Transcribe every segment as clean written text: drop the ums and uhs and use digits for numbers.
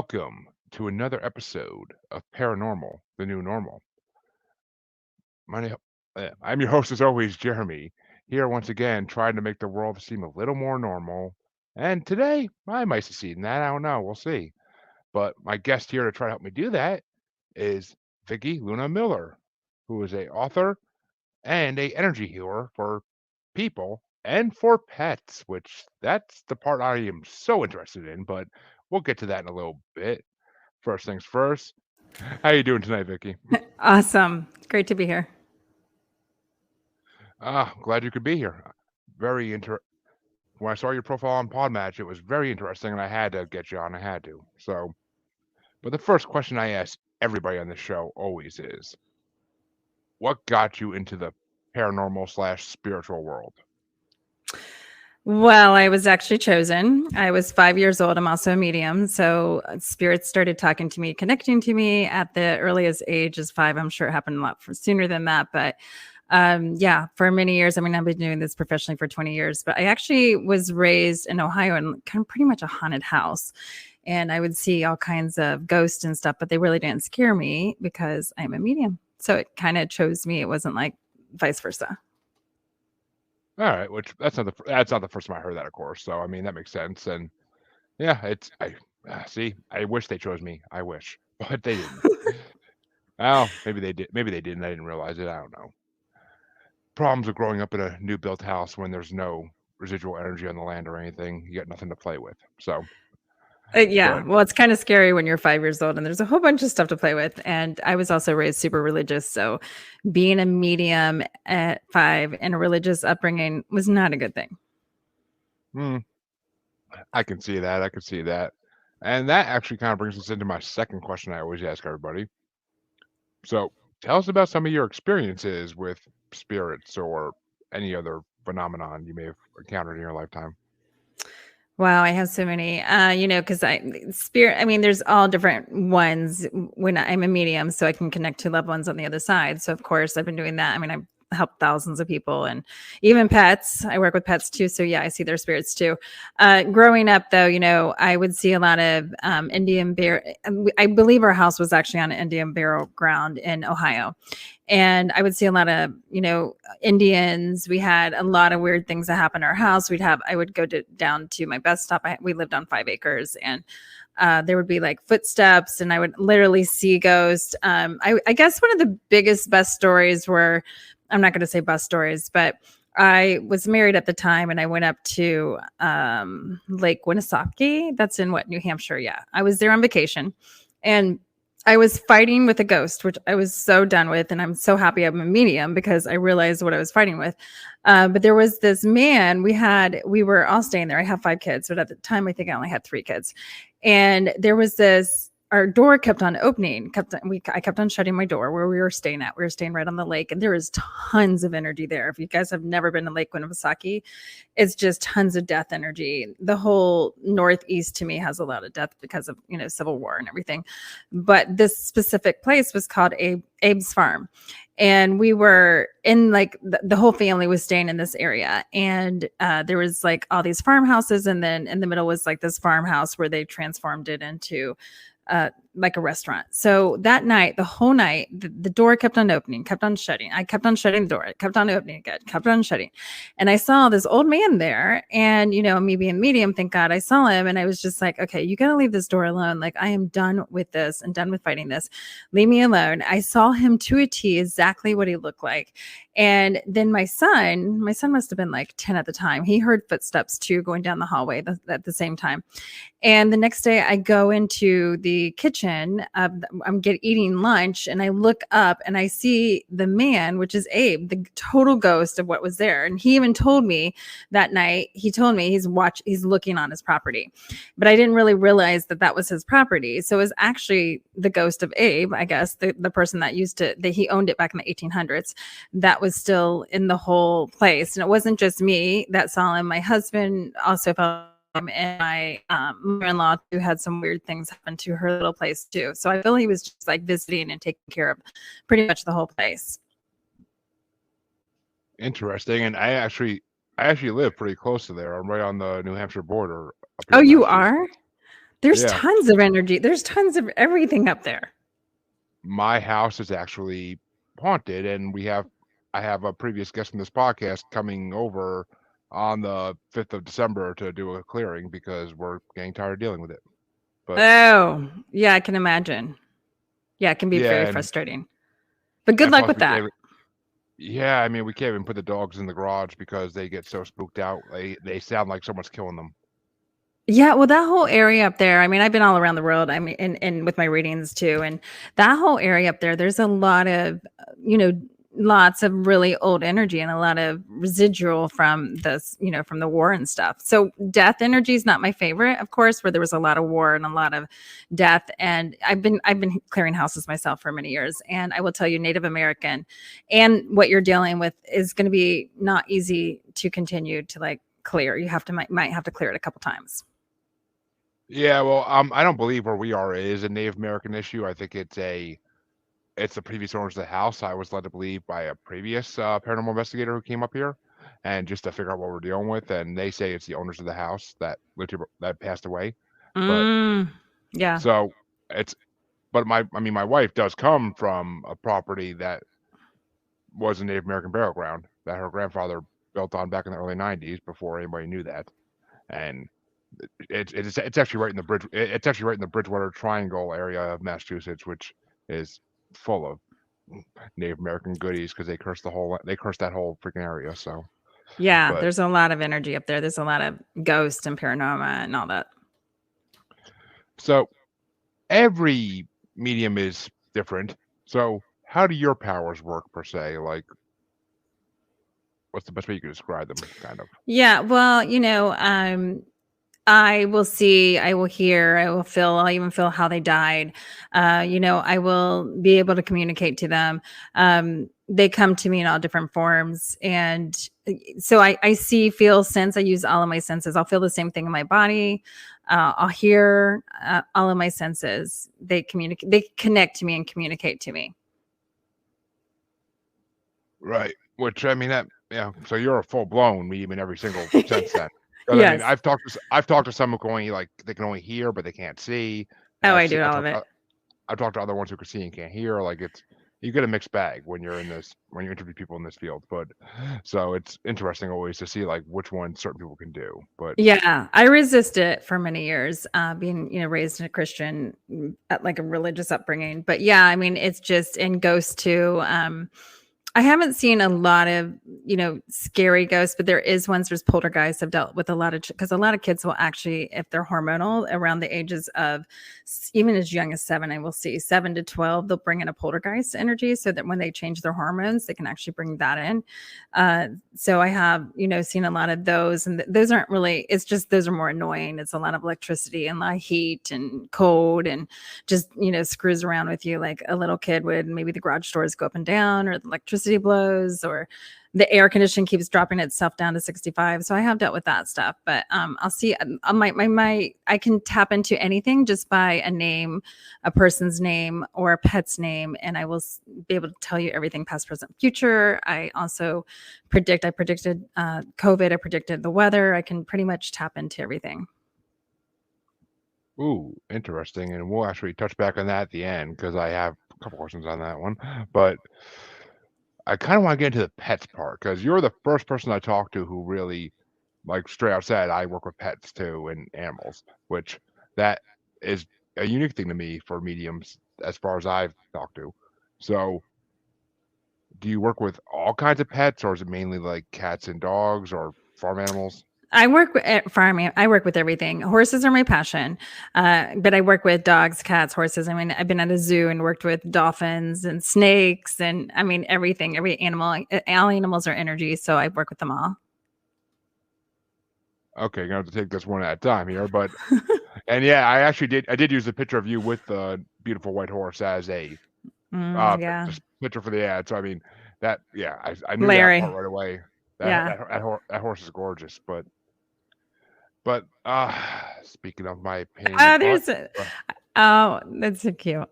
Welcome to another episode of Paranormal, the New Normal. My name, I'm your host, as always, Jeremy, here once again trying to make the world seem a little more normal. And today, I might succeed in that. I don't know. We'll see. But my guest here to try to help me do that is Vickie Miller, who is a author and a energy healer for people and for pets, which that's the part I am so interested in. But we'll get to that in a little bit. First things first. How you doing tonight, Vickie? Awesome. Great to be here. Glad you could be here. Very When I saw your profile on Podmatch, it was very interesting, and I had to get you on. I had to. So, but the first question I ask everybody on the show always is, what got you into the paranormal slash spiritual world? Well, I was actually chosen. I was 5 years old. I'm also a medium. So spirits started talking to me, connecting to me at the earliest age as 5. I'm sure it happened a lot sooner than that. But yeah, for many years, I mean, I've been doing this professionally for 20 years, but I actually was raised in Ohio in kind of pretty much a haunted house. And I would see all kinds of ghosts and stuff, but they really didn't scare me because I'm a medium. So it kind of chose me. It wasn't like vice versa. All right, which that's not the first time I heard that, of course. So I mean that makes sense, and yeah, I see. I wish they chose me. I wish, but they didn't. Well, maybe they did. Maybe they didn't. I didn't realize it. I don't know. Problems of growing up in a new built house when there's no residual energy on the land or anything. You got nothing to play with. So, Yeah, but well, it's kind of scary when you're 5 years old and there's a whole bunch of stuff to play with. And I was also raised super religious. So being a medium at 5 and a religious upbringing was not a good thing. I can see that. I can see that. And that actually kind of brings us into my second question I always ask everybody. So, tell us about some of your experiences with spirits or any other phenomenon you may have encountered in your lifetime. Wow, I have so many. Because I mean, there's all different ones when I'm a medium, so I can connect to loved ones on the other side. So of course, I've been doing that. I mean, I've helped thousands of people and even pets. I work with pets too, so yeah, I see their spirits too. Growing up, though, I would see a lot of Indian bear. I believe our house was actually on an Indian burial ground in Ohio. And I would see a lot of, Indians. We had a lot of weird things that happened in our house. I would go down to my bus stop. We lived on 5 acres, and there would be like footsteps, and I would literally see ghosts. I guess one of the best stories were, I'm not going to say bus stories, but I was married at the time, and I went up to Lake Winnisocky. That's in New Hampshire? Yeah, I was there on vacation, and I was fighting with a ghost, which I was so done with. And I'm so happy I'm a medium because I realized what I was fighting with. But there was this man we were all staying there. I have 5 kids, but at the time, I think I only had 3 kids. And there was our door kept on opening, I kept on shutting my door where we were staying at. We were staying right on the lake, and there is tons of energy there. If you guys have never been to Lake Winnisocky, it's just tons of death energy. The whole Northeast to me has a lot of death because of, Civil War and everything. But this specific place was called Abe's Farm. And we were in the whole family was staying in this area. And there was like all these farmhouses. And then in the middle was like this farmhouse where they transformed it into like a restaurant. So that night, the whole night, the door kept on opening, kept on shutting. I kept on shutting the door. It kept on opening again, kept on shutting. And I saw this old man there, and, me being medium, thank God I saw him. And I was just like, okay, you got to leave this door alone. Like, I am done with this and done with fighting this. Leave me alone. I saw him to a T, exactly what he looked like. And then my son must have been like 10 at the time. He heard footsteps too, going down the hallway at the same time. And the next day I go into the kitchen, I'm eating lunch, and I look up and I see the man, which is Abe, the total ghost of what was there. And he even told me that night, he's looking on his property, but I didn't really realize that was his property. So it was actually the ghost of Abe, I guess, the person that he owned it back in the 1800s. That was still in the whole place. And it wasn't just me that saw him. My husband also felt him, and my mother-in-law too had some weird things happen to her little place too. So I feel he was just like visiting and taking care of pretty much the whole place. Interesting. And I actually live pretty close to there. I'm right on the New Hampshire border. Oh, you are? There's Yeah. tons of energy. There's tons of everything up there. My house is actually haunted, and I have a previous guest from this podcast coming over on the 5th of December to do a clearing because we're getting tired of dealing with it. But Oh, yeah, I can imagine. Yeah, it can be very yeah, frustrating. But good and luck plus with we that. can't. Yeah, I mean we can't even put the dogs in the garage because they get so spooked out. They sound like someone's killing them. Yeah, well, that whole area up there, I mean, I've been all around the world. I mean, and with my readings too. And that whole area up there, there's a lot of, lots of really old energy and a lot of residual from this, from the war and stuff. So death energy is not my favorite, of course, where there was a lot of war and a lot of death. And I've been clearing houses myself for many years. And I will tell you, Native American and what you're dealing with is going to be not easy to continue to like clear. You have to might have to clear it a couple times. Yeah, well, I don't believe where we are is a Native American issue. I think it's the previous owners of the house. I was led to believe by a previous paranormal investigator who came up here, and just to figure out what we're dealing with. And they say it's the owners of the house that that passed away. But Yeah. so it's but I mean my wife does come from a property that was a Native American burial ground that her grandfather built on back in the early '90s before anybody knew that, and it's actually right in the bridge. It's actually right in the Bridgewater Triangle area of Massachusetts, which is full of Native American goodies because they cursed that whole freaking area. So, Yeah, but there's a lot of energy up there. There's a lot of ghosts and paranormal and all that. so every medium is different. So how do your powers work per se? Like, what's the best way you could describe them? Kind of. Yeah, well, I will see, I will hear, I will feel, I'll even feel how they died. I will be able to communicate to them. They come to me in all different forms. And so I see, feel, sense. I use all of my senses. I'll feel the same thing in my body. I'll hear all of my senses. They connect to me and communicate to me. Right. Which I mean that yeah. So you're a full blown medium in every single sense then. Because I mean Yes. I've talked to some who can only like they can only hear but they can't see. And Oh, I do all of it. I've talked to other ones who can see and can't hear. Like you get a mixed bag when you're in this when you interview people in this field. But so it's interesting always to see like which one certain people can do. But Yeah, I resist it for many years, being, raised in a Christian, like a religious upbringing. But yeah, I mean, it's just in ghosts too. I haven't seen a lot of, scary ghosts, but there is ones. There's poltergeists. I've dealt with a lot of because a lot of kids will actually, if they're hormonal, around the ages of even as young as 7, I will see 7 to 12, they'll bring in a poltergeist energy, so that when they change their hormones, they can actually bring that in. So I have, seen a lot of those, and those aren't really. It's just those are more annoying. It's a lot of electricity and a lot of heat and cold, and just screws around with you like a little kid would. Maybe the garage doors go up and down, or the electricity blows, or the air conditioning keeps dropping itself down to 65. So I have dealt with that stuff. But I'll see. I can tap into anything just by a name, a person's name, or a pet's name, and I will be able to tell you everything past, present, future. I also predicted COVID. I predicted the weather. I can pretty much tap into everything. ooh, interesting. And we'll actually touch back on that at the end because I have a couple questions on that one. But I kind of want to get into the pets part because you're the first person I talked to who really, like, straight out said, I work with pets too and animals, which that is a unique thing to me for mediums as far as I've talked to. So, do you work with all kinds of pets, or is it mainly like cats and dogs or farm animals? I work with farming. I work with everything. Horses are my passion, but I work with dogs, cats, horses. I mean, I've been at a zoo and worked with dolphins and snakes, and I mean everything. Every animal. All animals are energy, so I work with them all. Okay, gonna have to take this one at a time here, but and yeah, I did use a picture of you with the beautiful white horse as a Yeah, just picture for the ad. So I mean I knew that Larry. part right away. Yeah. That horse is gorgeous, but speaking of my pain in the butt, Oh, that's so cute.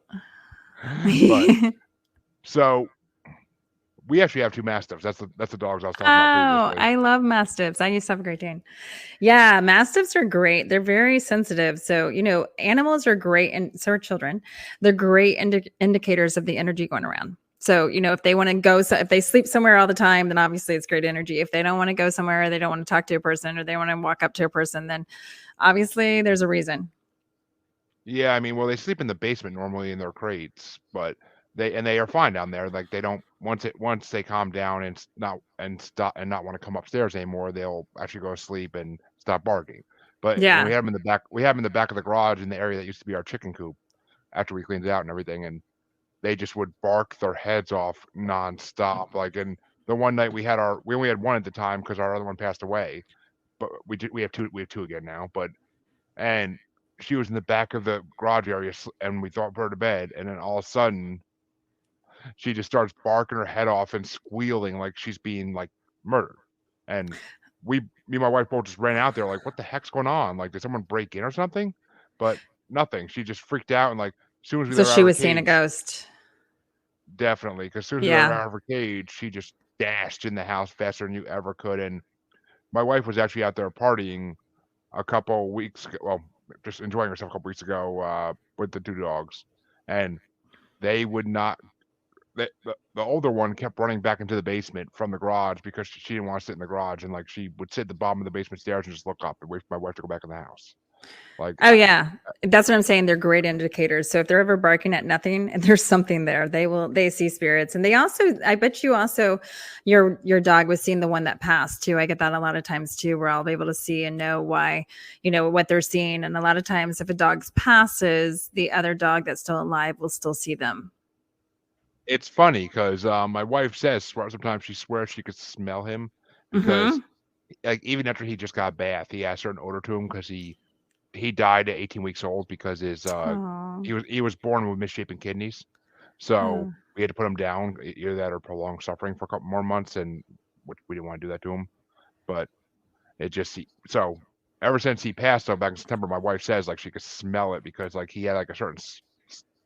but so we actually have 2 Mastiffs. That's the dogs I was talking about Oh, previously. I love Mastiffs. I used to have a Great Dane. Yeah, Mastiffs are great. They're very sensitive. So, animals are great, and so are children. They're great indicators of the energy going around. So, if they want to go, if they sleep somewhere all the time, then obviously it's great energy. If they don't want to go somewhere, or they don't want to talk to a person, or they want to walk up to a person, then obviously there's a reason. Yeah, I mean, well, they sleep in the basement normally in their crates, but they are fine down there. Like they don't once they calm down and not want to come upstairs anymore, they'll actually go to sleep and stop barking. But when we Yeah. have them in the back, we have them in the back of the garage in the area that used to be our chicken coop after we cleaned it out and everything, and they just would bark their heads off nonstop. Like, and the one night we only had one at the time because our other one passed away, but we have two again now. But and she was in the back of the garage area, and we thought put her to bed, and then all of a sudden she just starts barking her head off and squealing like she's being like murdered. And me and my wife both just ran out there like, what the heck's going on? Like, did someone break in or something? But nothing. She just freaked out, and like as soon as we So let her out she of her was seeing a cage, ghost. definitely, because as soon as we let her Yeah. out of her cage, she just dashed in the house faster than you ever could. And my wife was actually out there partying a couple weeks ago. Well, just enjoying herself a couple weeks ago with the 2 dogs, and they would not. The older one kept running back into the basement from the garage because she didn't want to sit in the garage, and like she would sit at the bottom of the basement stairs and just look up and wait for my wife to go back in the house. Like, Oh yeah. That's what I'm saying. They're great indicators. So if they're ever barking at nothing and there's something there, they see spirits. And they also, I bet you also your dog was seeing the one that passed too. I get that a lot of times too, where I'll be able to see and know why, what they're seeing. And a lot of times if a dog passes, the other dog that's still alive will still see them. it's funny because my wife says sometimes she swears she could smell him because Mm-hmm. like even after he just got a bath, he has a certain odor to him because he died at 18 weeks old because Oh. he was born with misshapen kidneys. So Oh. we had to put him down, either that or prolonged suffering for a couple more months, and which we didn't want to do that to him. But it just so ever since he passed, though, back in September, my wife says like she could smell it because like he had like a certain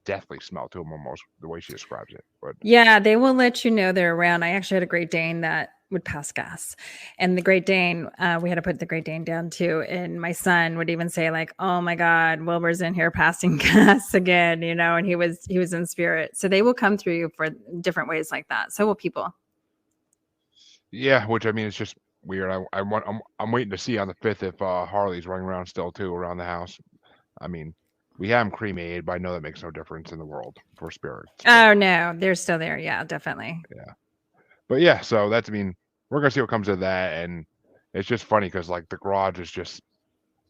deathly smell to him almost the way she describes it. But Yeah, they will let you know they're around. I actually had a Great Dane that would pass gas, and the Great Dane, we had to put the Great Dane down too. And my son would even say like, "Oh my God, Wilbur's in here passing gas again," and he was in spirit. So they will come through you for different ways like that. So will people. yeah, which I mean, it's just weird. I'm waiting to see on the 5th if Harley's running around still too around the house. I mean, we have him cremated, but I know that makes no difference in the world for spirits. But Oh no, they're still there. Yeah, definitely. yeah, but yeah, so that's I mean, we're gonna see what comes of that, and it's just funny because like the garage is just,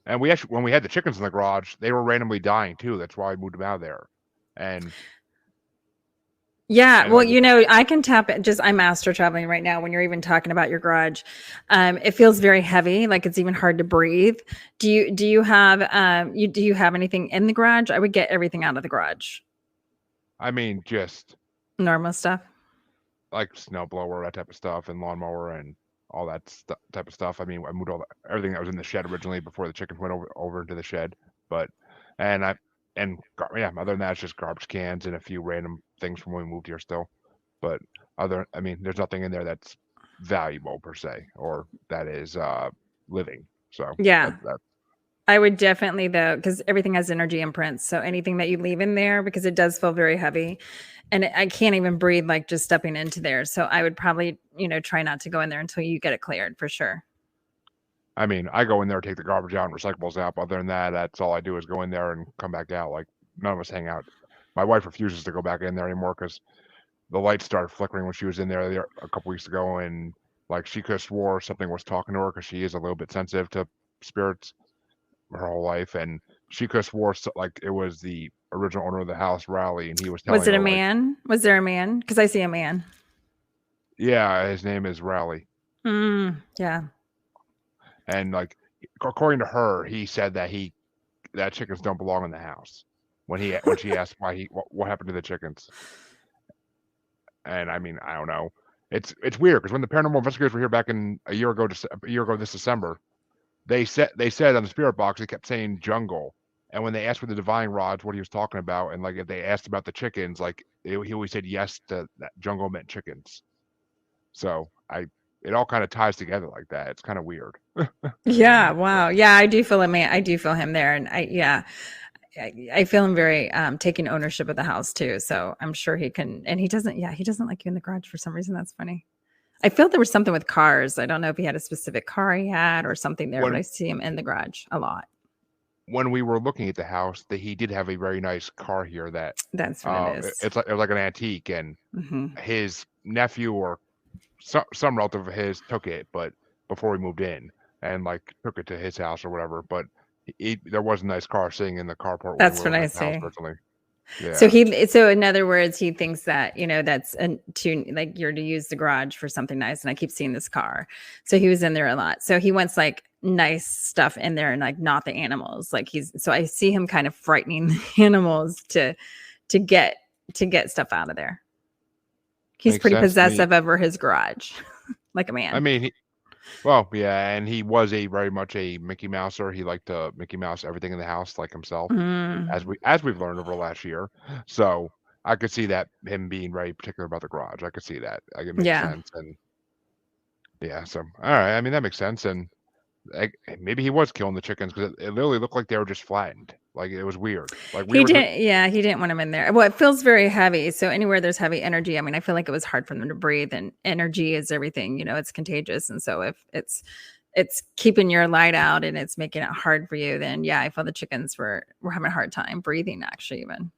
and we actually when we had the chickens in the garage, they were randomly dying too. That's why we moved them out of there, and Yeah, and well, like I can tap it. Just I'm astro traveling right now. When you're even talking about your garage, it feels very heavy, like it's even hard to breathe. Do you have do you have anything in the garage? I would get everything out of the garage. I mean just Normal stuff. like snow blower, that type of stuff, and lawnmower and all that type of stuff. I mean, I moved everything that was in the shed originally before the chickens went over into the shed. But and I and yeah, other than that, it's just garbage cans and a few random things from when we moved here still. But I mean, there's nothing in there that's valuable per se, or that is living. So Yeah, that I would definitely though, because everything has energy imprints. So anything that you leave in there, because it does feel very heavy, and I can't even breathe like just stepping into there. So I would probably try not to go in there until you get it cleared for sure. I mean, I go in there, take the garbage out and recyclables out. But other than that, that's all I do is go in there and come back out. Like none of us hang out. My wife refuses to go back in there anymore because the lights started flickering when she was in there a couple weeks ago, and like she could have swore something was talking to her because she is a little bit sensitive to spirits her whole life, and she could have swore like it was the original owner of the house, Rowley, and he was Was telling it a her like, man? Was there a man? Because I see a man. yeah, his name is Rowley, Yeah. and like according to her, he said that chickens don't belong in the house when she asked why what happened to the chickens, and I mean I don't know. It's weird because when the paranormal investigators were here back in a year ago this December, they said on the spirit box they kept saying jungle, and when they asked for the divine rods what he was talking about, and like if they asked about the chickens, like he always said yes to that jungle meant chickens. So it all kind of ties together like that. It's kind of weird. Yeah, wow. Yeah, I do feel him. I do feel him there, and I feel him very taking ownership of the house too. So I'm sure he can. And he doesn't. Yeah, he doesn't like you in the garage for some reason. That's funny. I felt there was something with cars. I don't know if he had a specific car he had or something there, but when I see him in the garage a lot. when we were looking at the house, that he did have a very nice car here that That's what it is. it's like it was like an antique, and Hmm. his nephew or some relative of his took it, but before we moved in, and like took it to his house or whatever. But there was a nice car sitting in the carport when we That's were what looking I at the house see. originally. So Yeah. so in other words, he thinks that, that's to like you're to use the garage for something nice. And I keep seeing this car. So he was in there a lot. So he wants like nice stuff in there and like not the animals. Like so I see him kind of frightening the animals to get stuff out of there. He's Makes pretty sense to me. possessive over his garage, like a I man. mean, well, yeah, and he was a very much a Mickey Mouser. He liked to Mickey Mouse everything in the house like himself, Mm, as we've learned over the last year. So I could see that him being very particular about the garage. I could see that. Like it makes yeah. sense. And yeah, so all right. I mean, that makes sense. And maybe he was killing the chickens because it literally looked like they were just flattened. Like it was weird. Like we He were. didn't, yeah, he didn't want him in there. Well, it feels very heavy. So anywhere there's heavy energy, I mean, I feel like it was hard for them to breathe, and energy is everything, it's contagious. And so if it's keeping your light out and it's making it hard for you, then yeah, I feel the chickens were having a hard time breathing actually even.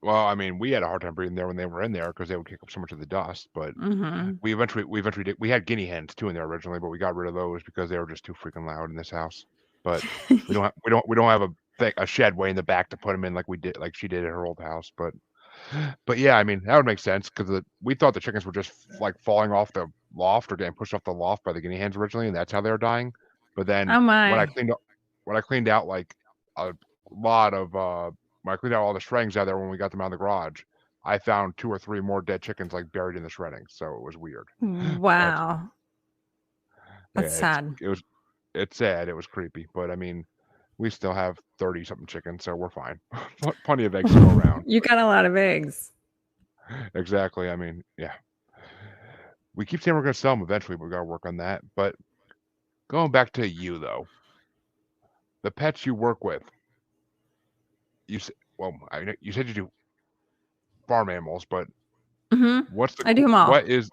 Well, I mean, we had a hard time breathing there when they were in there because they would kick up so much of the dust. But Hmm. we eventually did. We had guinea hens too in there originally, but we got rid of those because they were just too freaking loud in this house. But we don't have a shed way in the back to put them in like we did like she did at her old house. But yeah, I mean that would make sense because we thought the chickens were just like falling off the loft or getting pushed off the loft by the guinea hens originally, and that's how they were dying. But then Oh when I my. cleaned up when I cleaned out like a lot of when I cleaned out all the shreddings out there when we got them out of the garage, I found 2 or 3 more dead chickens like buried in the shredding. So it was weird. But Wow. That's yeah, sad. it's sad. It was creepy, but I mean, we still have 30 something chickens, so we're fine. Plenty of eggs to go around. You got a lot of eggs. Exactly. I mean, yeah. We keep saying we're going to sell them eventually, but we got to work on that. But going back to you though, the pets you work with, you said, well, I know you said you do farm animals, but Hmm. what's the I do them all. what is?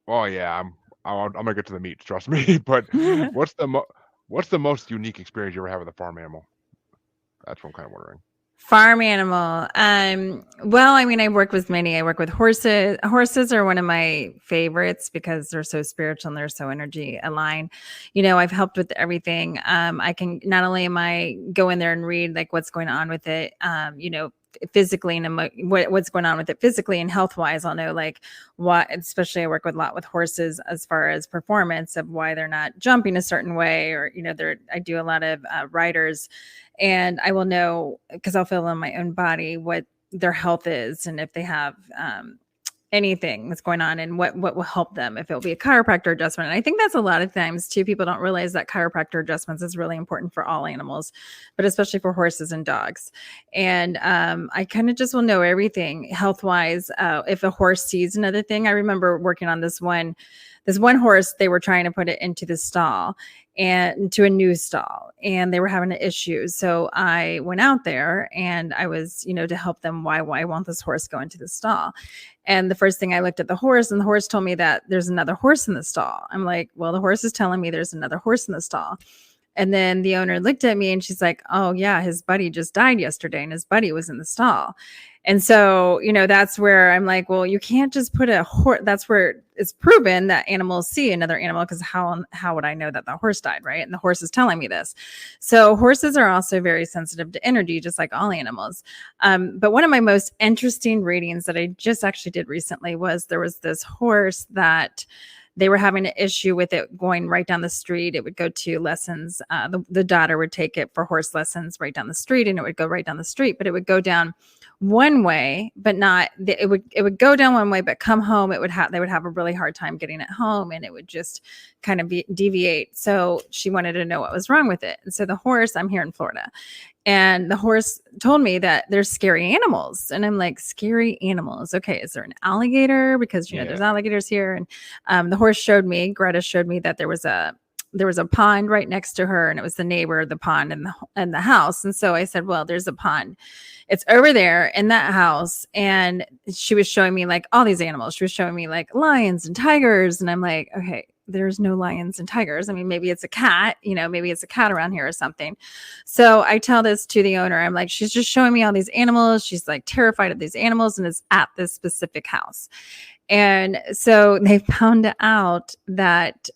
Oh yeah, I'm gonna get to the meats, trust me. But what's what's the most unique experience you ever had with a farm animal? That's what I'm kind of wondering. Farm animal. Well, I mean, I work with many. I work with horses. Horses are one of my favorites because they're so spiritual and they're so energy aligned. I've helped with everything. I can not only am I go in there and read like what's going on with it, physically and what's going on with it physically and health wise. I'll know like what, especially I work with a lot with horses as far as performance of why they're not jumping a certain way, or I do a lot of riders, and I will know because I'll feel in my own body what their health is and if they have anything that's going on and what will help them, if it'll be a chiropractor adjustment. And I think that's a lot of times too, people don't realize that chiropractor adjustments is really important for all animals, but especially for horses and dogs. And I kind of just will know everything health wise. If a horse sees another thing, I remember working on this one horse, they were trying to put it into the stall and to a new stall, and they were having an issue. So I went out there and I was, to help them. Why won't this horse go into the stall? And the first thing, I looked at the horse, and the horse told me that there's another horse in the stall. I'm like, well, the horse is telling me there's another horse in the stall. And then the owner looked at me and she's like, oh yeah, his buddy just died yesterday and his buddy was in the stall. And so, that's where I'm like, well, you can't just put a horse. That's where it's proven that animals see another animal, because how would I know that the horse died, right? And the horse is telling me this. So horses are also very sensitive to energy, just like all animals. But one of my most interesting readings that I just actually did recently was there was this horse that they were having an issue with it going right down the street. It would go to lessons. The daughter would take it for horse lessons right down the street, and it would go right down the street, but it would go down one way, but not it would go down one way, but come home they would have a really hard time getting it home, and it would just kind of deviate. So she wanted to know what was wrong with it. And so the horse, I'm here in Florida, and the horse told me that there's scary animals. And I'm like, scary animals. Okay, is there an alligator? Because there's alligators here. And the horse Greta showed me that there was a pond right next to her, and it was the neighbor, the pond, and the house. And so I said, well, there's a pond. It's over there in that house. And she was showing me like all these animals. She was showing me like lions and tigers. And I'm like, okay, there's no lions and tigers. I mean, maybe it's a cat, maybe it's a cat around here or something. So I tell this to the owner. I'm like, she's just showing me all these animals. She's like terrified of these animals, and it's at this specific house. And so they found out that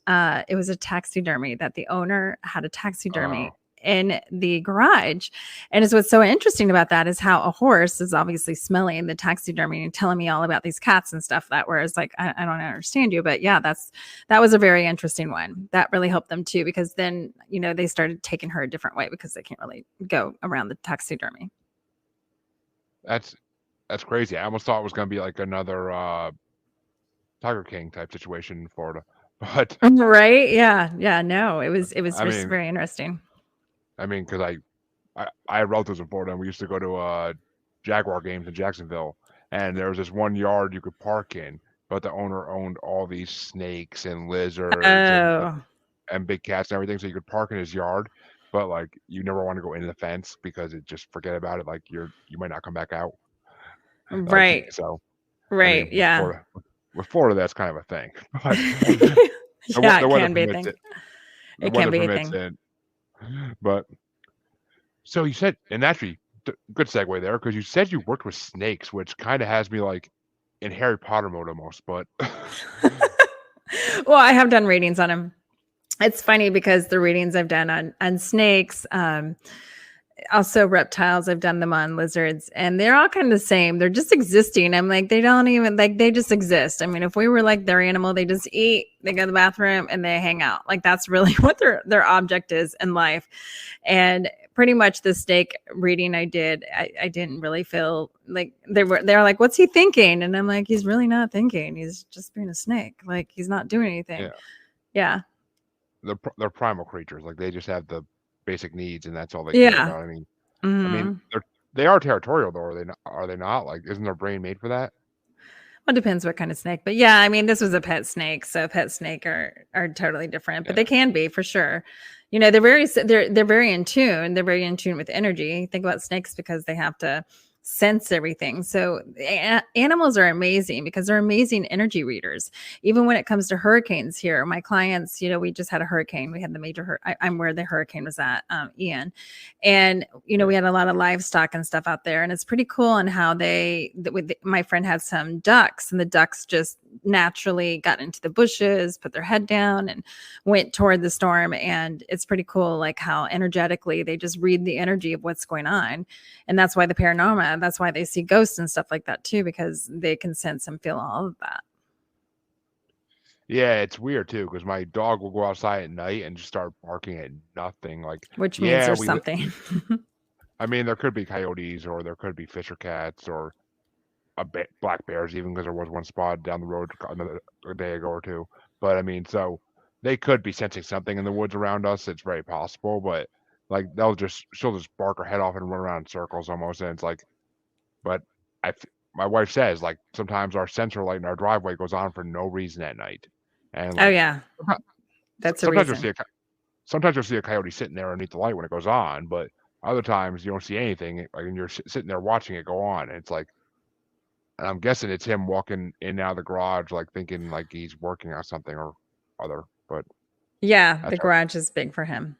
it was a taxidermy, that the owner had a taxidermy in the garage. And it's what's so interesting about that is how a horse is obviously smelling the taxidermy and telling me all about these cats and stuff, that whereas like, I don't understand you, but yeah, that was a very interesting one. That really helped them too, because then, they started taking her a different way because they can't really go around the taxidermy. That's crazy. I almost thought it was going to be like another Tiger King type situation in Florida, but right. Yeah. No, it was just very interesting. I mean, because I have relatives in Florida, and we used to go to Jaguar games in Jacksonville, and there was this one yard you could park in, but the owner owned all these snakes and lizards and big cats and everything, so you could park in his yard, but like you never want to go into the fence because it just forget about it, like you might not come back out. Right. Like, so right. I mean, with Florida, that's kind of a thing. But yeah, it can be a thing. It can be a thing. But so you said, and actually, good segue there, because you said you worked with snakes, which kind of has me like in Harry Potter mode almost. But well, I have done readings on them. It's funny because the readings I've done on snakes, also reptiles, I've done them on lizards, and they're all kind of the same. They're just existing. I'm like, they don't even they just exist. I mean, if we were like their animal, they just eat, they go to the bathroom, and they hang out. Like that's really what their object is in life. And pretty much the snake reading I did, I didn't really feel like they're like, what's he thinking? And I'm like, he's really not thinking. He's just being a snake. Like he's not doing anything. Yeah. They're primal creatures. Like they just have the basic needs, and that's all they care about. I mean, they are territorial, though. Are they not? Like, isn't their brain made for that? Well, it depends what kind of snake, but yeah, I mean, this was a pet snake, so pet snake are totally different, but they can be for sure. They're very in tune. They're very in tune with energy. Think about snakes because they have to sense everything. So animals are amazing because they're amazing energy readers. Even when it comes to hurricanes here, my clients, we just had a hurricane. We had the major, I'm where the hurricane was at, Ian. And, we had a lot of livestock and stuff out there, and it's pretty cool on how my friend had some ducks, and the ducks just naturally got into the bushes, put their head down and went toward the storm. And it's pretty cool, like how energetically they just read the energy of what's going on. And that's why the paranormal, that's why they see ghosts and stuff like that too, because they can sense and feel all of that. Yeah, it's weird too, because my dog will go outside at night and just start barking at nothing. Like, which means there's something. I mean, there could be coyotes, or there could be fisher cats, or black bears, even, because there was one spot down the road a day ago or two. But I mean, so they could be sensing something in the woods around us. It's very possible, but like she'll just bark her head off and run around in circles almost, and it's like, but my wife says like sometimes our sensor light in our driveway goes on for no reason at night, and like, oh yeah, that's a reason. Sometimes you'll see a coyote sitting there underneath the light when it goes on, but other times you don't see anything, like, and you're sitting there watching it go on, and it's like, and I'm guessing it's him walking in and out of the garage, like thinking like he's working on something or other. But yeah, the garage is big for him.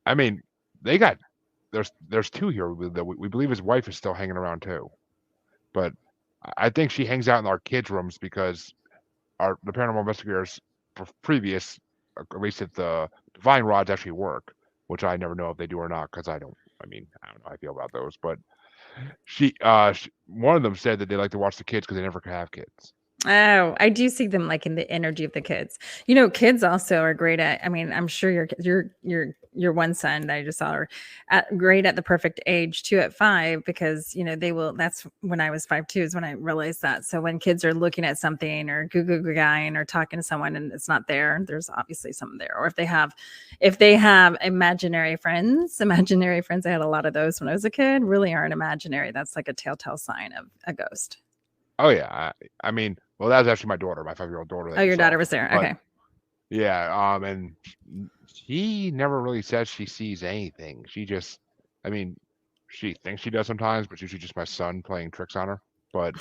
I mean, there's two here that we believe his wife is still hanging around too, but I think she hangs out in our kids' rooms because the paranormal investigators previous, at least if the divine rods actually work, which I never know if they do or not, because I don't know how I feel about those, but she one of them said that they like to watch the kids because they never could have kids. Oh, I do see them like in the energy of the kids. Kids also are great at. I mean, I'm sure your one son that I just saw are great at the perfect age too at 5 because they will. That's when I was 5 too is when I realized that. So when kids are looking at something or goo guying or talking to someone and it's not there, there's obviously something there. Or if they have imaginary friends. I had a lot of those when I was a kid. Really aren't imaginary. That's like a telltale sign of a ghost. Oh yeah, I mean, well, that was actually my daughter, my 5-year-old daughter that Oh, you your saw. daughter was there. But Okay. yeah, and she never really says she sees anything. She just, I mean, she thinks she does sometimes, but it's usually just my son playing tricks on her, but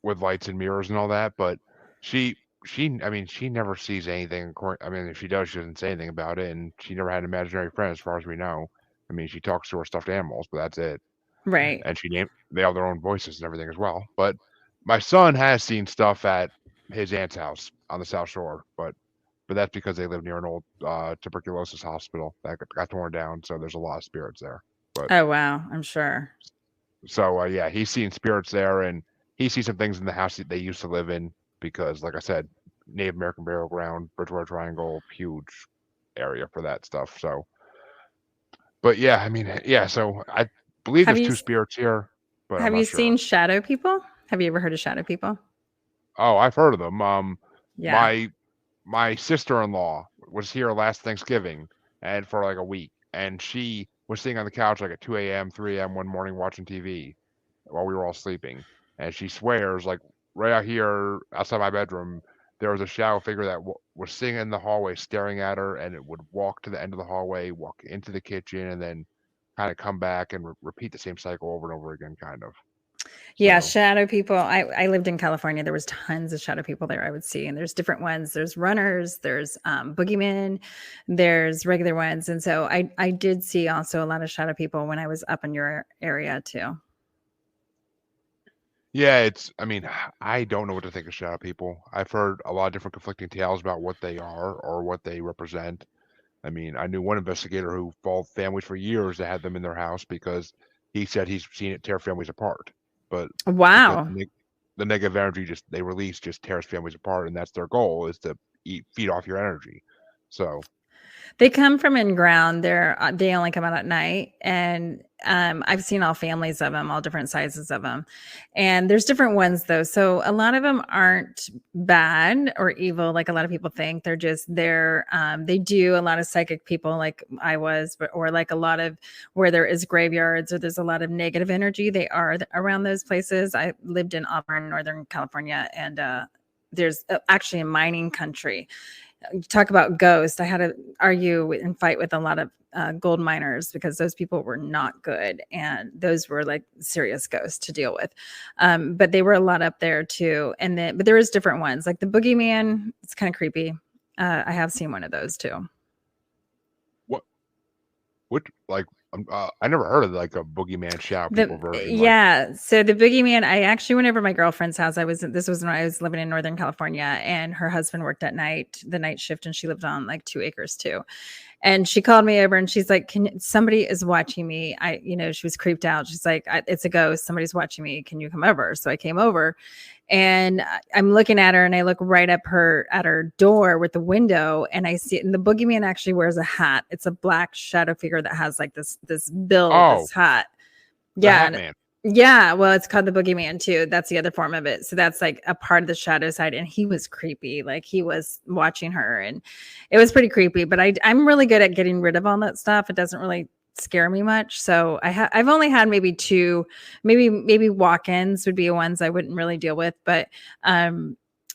with lights and mirrors and all that. But she, I mean, she never sees anything. I mean, if she does, she doesn't say anything about it, and she never had an imaginary friend, as far as we know. I mean, she talks to her stuffed animals, but that's it. Right. And they have their own voices and everything as well. But my son has seen stuff at his aunt's house on the South Shore, but that's because they live near an old tuberculosis hospital that got torn down. So there's a lot of spirits there. But Oh, wow. I'm sure. so yeah, he's seen spirits there, and he sees some things in the house that they used to live in because, like I said, Native American burial ground, Bridgewater Triangle, huge area for that stuff. So, but yeah, I mean, yeah. So I believe Have there's you two s- spirits here, but I'm have you not seen sure. shadow people? Have you ever heard of shadow people? Oh, I've heard of them. Yeah. My my sister-in-law was here last Thanksgiving and for like a week, and she was sitting on the couch like at 2 a.m., 3 a.m. one morning watching TV while we were all sleeping, and she swears like right out here outside my bedroom there was a shadow figure that was sitting in the hallway staring at her, and it would walk to the end of the hallway, walk into the kitchen, and then kind of come back and repeat the same cycle over and over again, kind of. Yeah, So shadow people. I lived in California. There was tons of shadow people there I would see. And there's different ones. There's runners, there's boogeymen, there's regular ones. And so I did see also a lot of shadow people when I was up in your area too. yeah, I mean, I don't know what to think of shadow people. I've heard a lot of different conflicting tales about what they are or what they represent. I mean, I knew one investigator who followed families for years that had them in their house because he said he's seen it tear families apart. But because Wow. the negative energy they release just tears families apart, and that's their goal is to feed off your energy. So They come from in ground. They only come out at night, and I've seen all families of them, all different sizes of them, and there's different ones though. So a lot of them aren't bad or evil like a lot of people think. They're just they do a lot of psychic people like I was, but or like a lot of where there is graveyards or there's a lot of negative energy. They are around those places. I lived in Auburn, Northern California, and there's actually a mining country. You talk about ghosts. I had to argue and fight with a lot of gold miners because those people were not good, and those were like serious ghosts to deal with. But they were a lot up there too, and then but there is different ones like the boogeyman. It's kind of creepy. I have seen one of those too. what like I never heard of like a boogeyman shadow people version. Like So the boogeyman, I actually went over to my girlfriend's house. This was when I was living in Northern California, and her husband worked at night, the night shift, and she lived on like 2 acres too. And she called me over and she's like, somebody is watching me. She was creeped out. She's like, it's a ghost. Somebody's watching me. Can you come over? So I came over and I'm looking at her and I look right up at her door with the window and I see it. And the boogeyman actually wears a hat. It's a black shadow figure that has like this bill, oh, this hat. the Yeah. Hat And Man. yeah, well, it's called the boogeyman too. That's the other form of it. So that's like a part of the shadow side. And he was creepy. Like he was watching her and it was pretty creepy. But I'm really good at getting rid of all that stuff. It doesn't really scare me much. So I've only had maybe two, maybe walk-ins would be ones I wouldn't really deal with. But that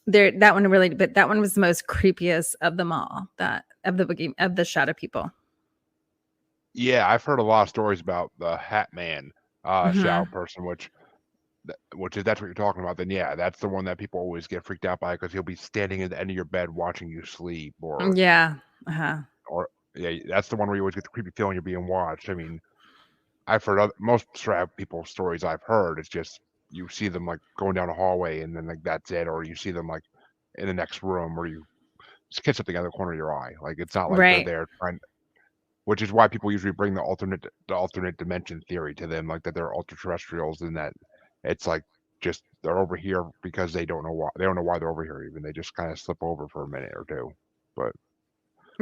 one was the most creepiest of them all, that of the boogie of the shadow people. Yeah, I've heard a lot of stories about the Hat Man shadow Hmm. person, which is that's what you're talking about. Then yeah, that's the one that people always get freaked out by because he'll be standing at the end of your bed watching you sleep, Yeah. Uh-huh. or yeah, that's the one where you always get the creepy feeling you're being watched. I mean, I've heard most shadow people stories I've heard. It's just you see them like going down a hallway and then like that's it, or you see them like in the next room, or you just catch something out of the corner of your eye. Like it's not like they're Right. there trying, which is why people usually bring the alternate dimension theory to them, like that they're ultra terrestrials and that it's like just they're over here because they don't know why. They don't know why they're over here. Even they just kind of slip over for a minute or two. But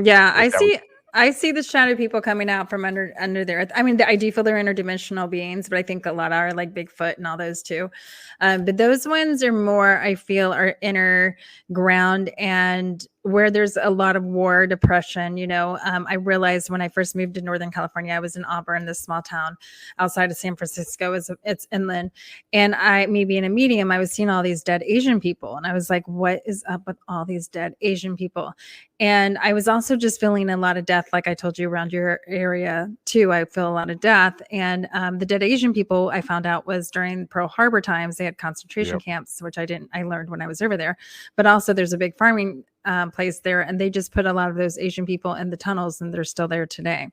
Yeah, if that was I see the shadow people coming out from under there. I mean, I do feel they're interdimensional beings, but I think a lot are like Bigfoot and all those too. But those ones are more, I feel, are inner ground and where there's a lot of war, depression. I realized when I first moved to Northern California, I was in Auburn, this small town outside of San Francisco. It's inland, and me being a medium, I was seeing all these dead Asian people, and I was like, "What is up with all these dead Asian people?" And I was also just feeling a lot of death, like I told you around your area too. I feel a lot of death. And the dead Asian people I found out was during Pearl Harbor times, they had concentration yep, camps, which I learned when I was over there. But also there's a big farming place there. And they just put a lot of those Asian people in the tunnels and they're still there today.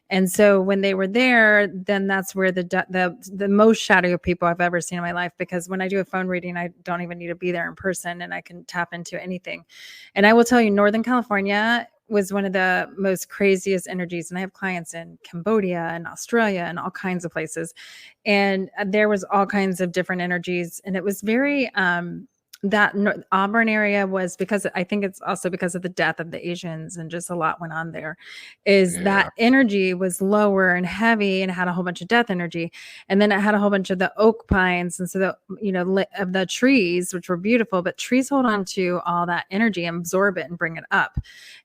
And so when they were there, then that's where the most shadowy people I've ever seen in my life, because when I do a phone reading, I don't even need to be there in person and I can tap into anything. And I will tell you, Northern California was one of the most craziest energies. And I have clients in Cambodia and Australia and all kinds of places. And there was all kinds of different energies. And it was very, Auburn area was, because I think it's also because of the death of the Asians and just a lot went on there, is yeah, that energy was lower and heavy and had a whole bunch of death energy. And then it had a whole bunch of the oak pines. And so of the trees, which were beautiful, but trees hold on to all that energy and absorb it and bring it up.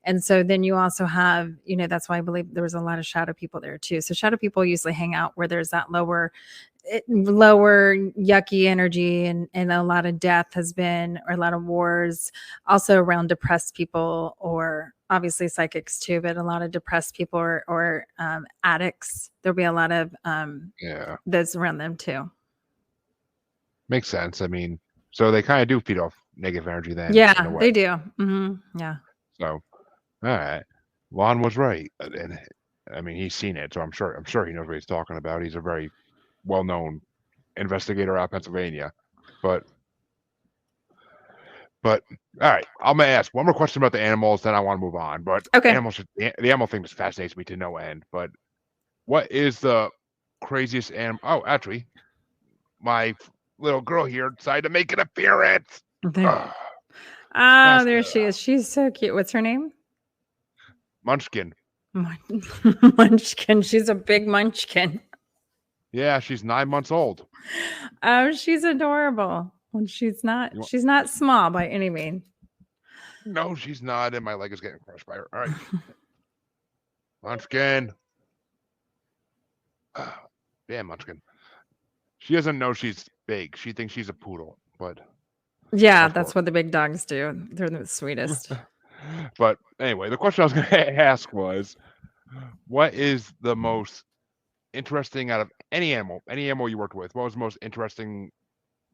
And so then you also have, that's why I believe there was a lot of shadow people there too. So shadow people usually hang out where there's that lower yucky energy, and a lot of death has been, or a lot of wars, also around depressed people, or obviously psychics too, but a lot of depressed people or addicts. There'll be a lot of yeah, those around them too. makes sense. I mean, so they kind of do feed off negative energy then, in a Yeah, way. they do. Yeah. So, all right, Lon was right, and I mean he's seen it, so I'm sure he knows what he's talking about. He's a very well-known investigator out of Pennsylvania. But But all right, I'm gonna ask one more question about the animals, then I want to move on. But Okay. the animal thing just fascinates me to no end. But what is the craziest animal? Oh, actually, my little girl here decided to make an appearance. There. Ugh, Oh, that's there the she is. She's so cute. What's her name? Munchkin. Munchkin. She's a big munchkin. Yeah, she's 9 months old. Oh, she's adorable. And You she's not small by any means. No, she's not, and my leg is getting crushed by her. All right, Munchkin. Damn, Munchkin. She doesn't know she's big. She thinks she's a poodle, but Yeah, of that's course. what the big dogs do. They're the sweetest. But anyway, the question I was going to ask was, what is the most interesting out of any animal you worked with? What was the most interesting,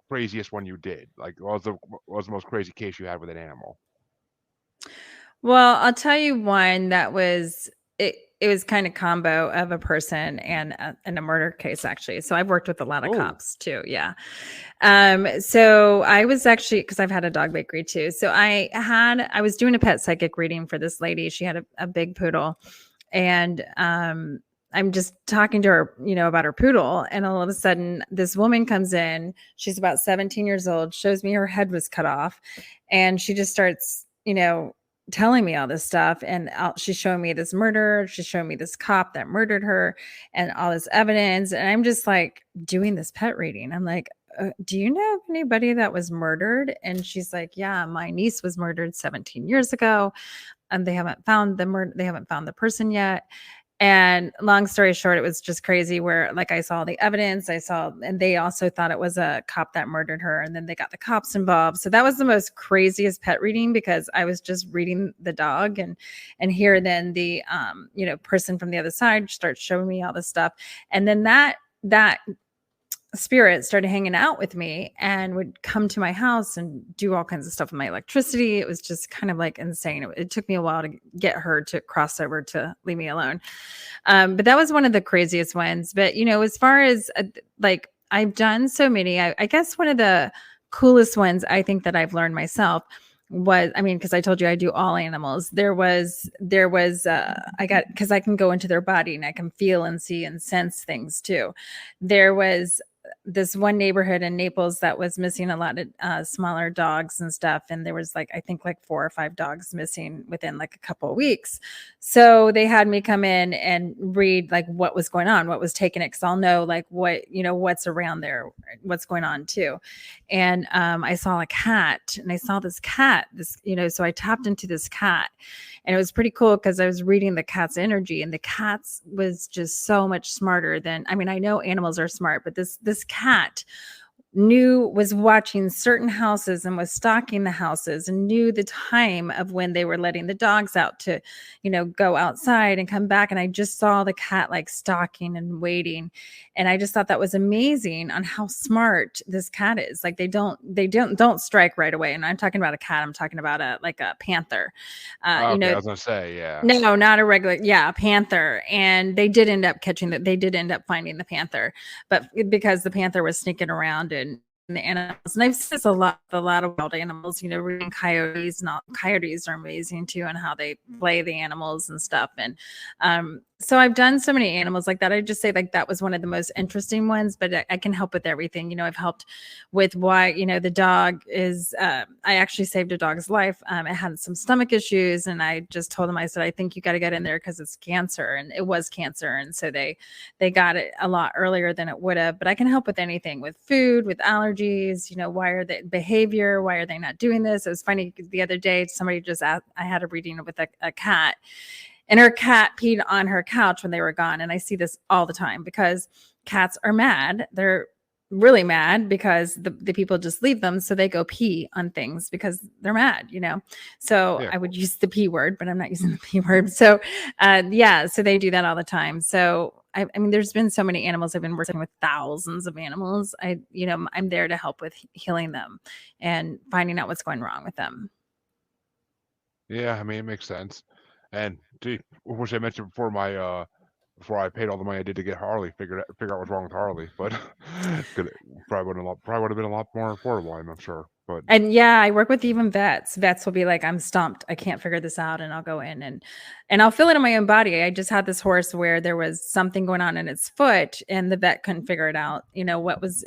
craziest one you did? Like, what was the most crazy case you had with an animal? Well, I'll tell you one that was it. It was kind of combo of a person and a murder case, actually. So I've worked with a lot of Oh, cops too. Yeah. So I was actually, because I've had a dog bakery too. So I was doing a pet psychic reading for this lady. She had a big poodle, and I'm just talking to her, about her poodle, and all of a sudden, this woman comes in. She's about 17 years old. Shows me her head was cut off, and she just starts, telling me all this stuff. And she's showing me this murder. She's showing me this cop that murdered her, and all this evidence. And I'm just like doing this pet reading. I'm like, do you know of anybody that was murdered? And she's like, yeah, my niece was murdered 17 years ago, and they haven't found the person yet. And long story short, it was just crazy where, like, I saw the evidence, and they also thought it was a cop that murdered her. And then they got the cops involved. So that was the most craziest pet reading, because I was just reading the dog, and here then the, person from the other side starts showing me all this stuff. And then that spirit started hanging out with me and would come to my house and do all kinds of stuff with my electricity. It was just kind of like insane. It took me a while to get her to cross over to leave me alone. But that was one of the craziest ones. But, as far as like, I've done so many, I guess one of the coolest ones I think that I've learned myself because I told you I do all animals. Because I can go into their body and I can feel and see and sense things too. There was this one neighborhood in Naples that was missing a lot of smaller dogs and stuff. And there was like, I think like 4 or 5 dogs missing within like a couple of weeks. So they had me come in and read like what was going on, what was taking it. Cause I'll know like what, what's around there, what's going on too. And I saw a cat and I saw this cat, so I tapped into this cat and it was pretty cool because I was reading the cat's energy and the cat's was just so much smarter than, I mean, I know animals are smart, but this cat was watching certain houses and was stalking the houses and knew the time of when they were letting the dogs out to, go outside and come back. And I just saw the cat like stalking and waiting. And I just thought that was amazing on how smart this cat is. Like they don't strike right away. And I'm talking about a cat. I'm talking about a panther. Okay, I was gonna say, yeah. No, not a regular, panther. And they did end up they did end up finding the panther, but because the panther was sneaking around and the animals, and I've seen this a lot of wild animals, reading coyotes, coyotes are amazing too, and how they play the animals and stuff. And so I've done so many animals like that. I just say like that was one of the most interesting ones, but I can help with everything. I've helped with why, the dog is, I actually saved a dog's life. It had some stomach issues and I just told him, I said, I think you got to get in there because it's cancer, and it was cancer. And so they got it a lot earlier than it would have, but I can help with anything, with food, with allergies, why are they behavior? Why are they not doing this? It was funny the other day, somebody just asked, I had a reading with a cat. And her cat peed on her couch when they were gone. And I see this all the time because cats are mad. They're really mad because the people just leave them. So they go pee on things because they're mad, So Yeah. I would use the P word, but I'm not using the P word. So so they do that all the time. So I mean, there's been so many animals. I've been working with thousands of animals. I'm there to help with healing them and finding out what's going wrong with them. Yeah, I mean, it makes sense. And which I mentioned before before I paid all the money I did to get Harley, figure out what's wrong with Harley, but probably would have been a lot more affordable, I'm sure. But And I work with even vets. Vets will be like, I'm stumped. I can't figure this out. And I'll go in and I'll feel it in my own body. I just had this horse where there was something going on in its foot and the vet couldn't figure it out. What was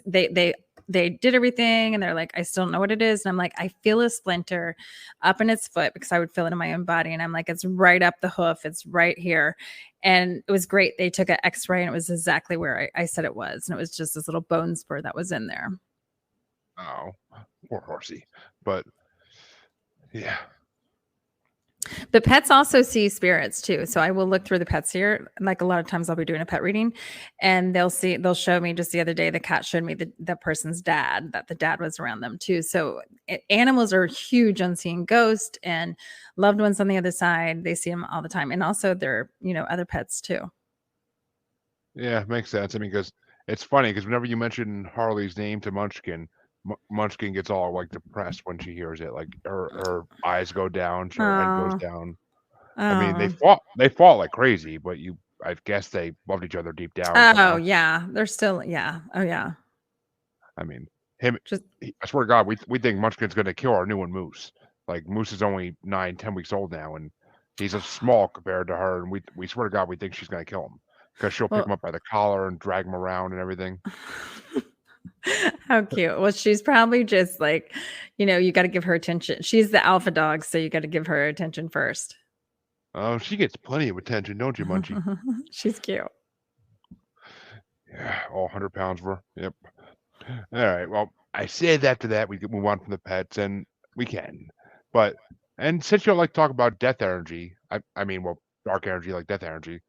they did everything and they're like, I still don't know what it is. And I'm like, I feel a splinter up in its foot because I would feel it in my own body. And I'm like, it's right up the hoof. It's right here. And it was great. They took an x-ray and it was exactly where I said it was. And it was just this little bone spur that was in there. oh, poor horsey. But yeah. The pets also see spirits too. So I will look through the pets here. Like a lot of times I'll be doing a pet reading and they'll show me. Just the other day, the cat showed me the person's dad, that the dad was around them too. So animals are huge on seeing ghosts and loved ones on the other side. They see them all the time. And also they're, other pets too. Yeah, makes sense. I mean, because it's funny because whenever you mention Harley's name to Munchkin, Munchkin gets all like depressed when she hears it. Like her eyes go down, her head goes down. I mean, they fought like crazy, but I guess they loved each other deep down. Oh yeah, they're still Oh yeah. I mean, I swear to God, we think Munchkin's gonna kill our new one, Moose. Like Moose is only 9-10 weeks old now, and he's a small compared to her, and we swear to God we think she's gonna kill him because she'll pick him up by the collar and drag him around and everything. How cute. Well, she's probably just like, you got to give her attention. She's the alpha dog, so you got to give her attention first. Oh, she gets plenty of attention, don't you, Munchie? She's cute. Yeah, all 100 pounds for her. Yep. All right. Well, I said after that we could move on from the pets, and we can. But and since you don't like to talk about death energy, I mean, well, dark energy like death energy.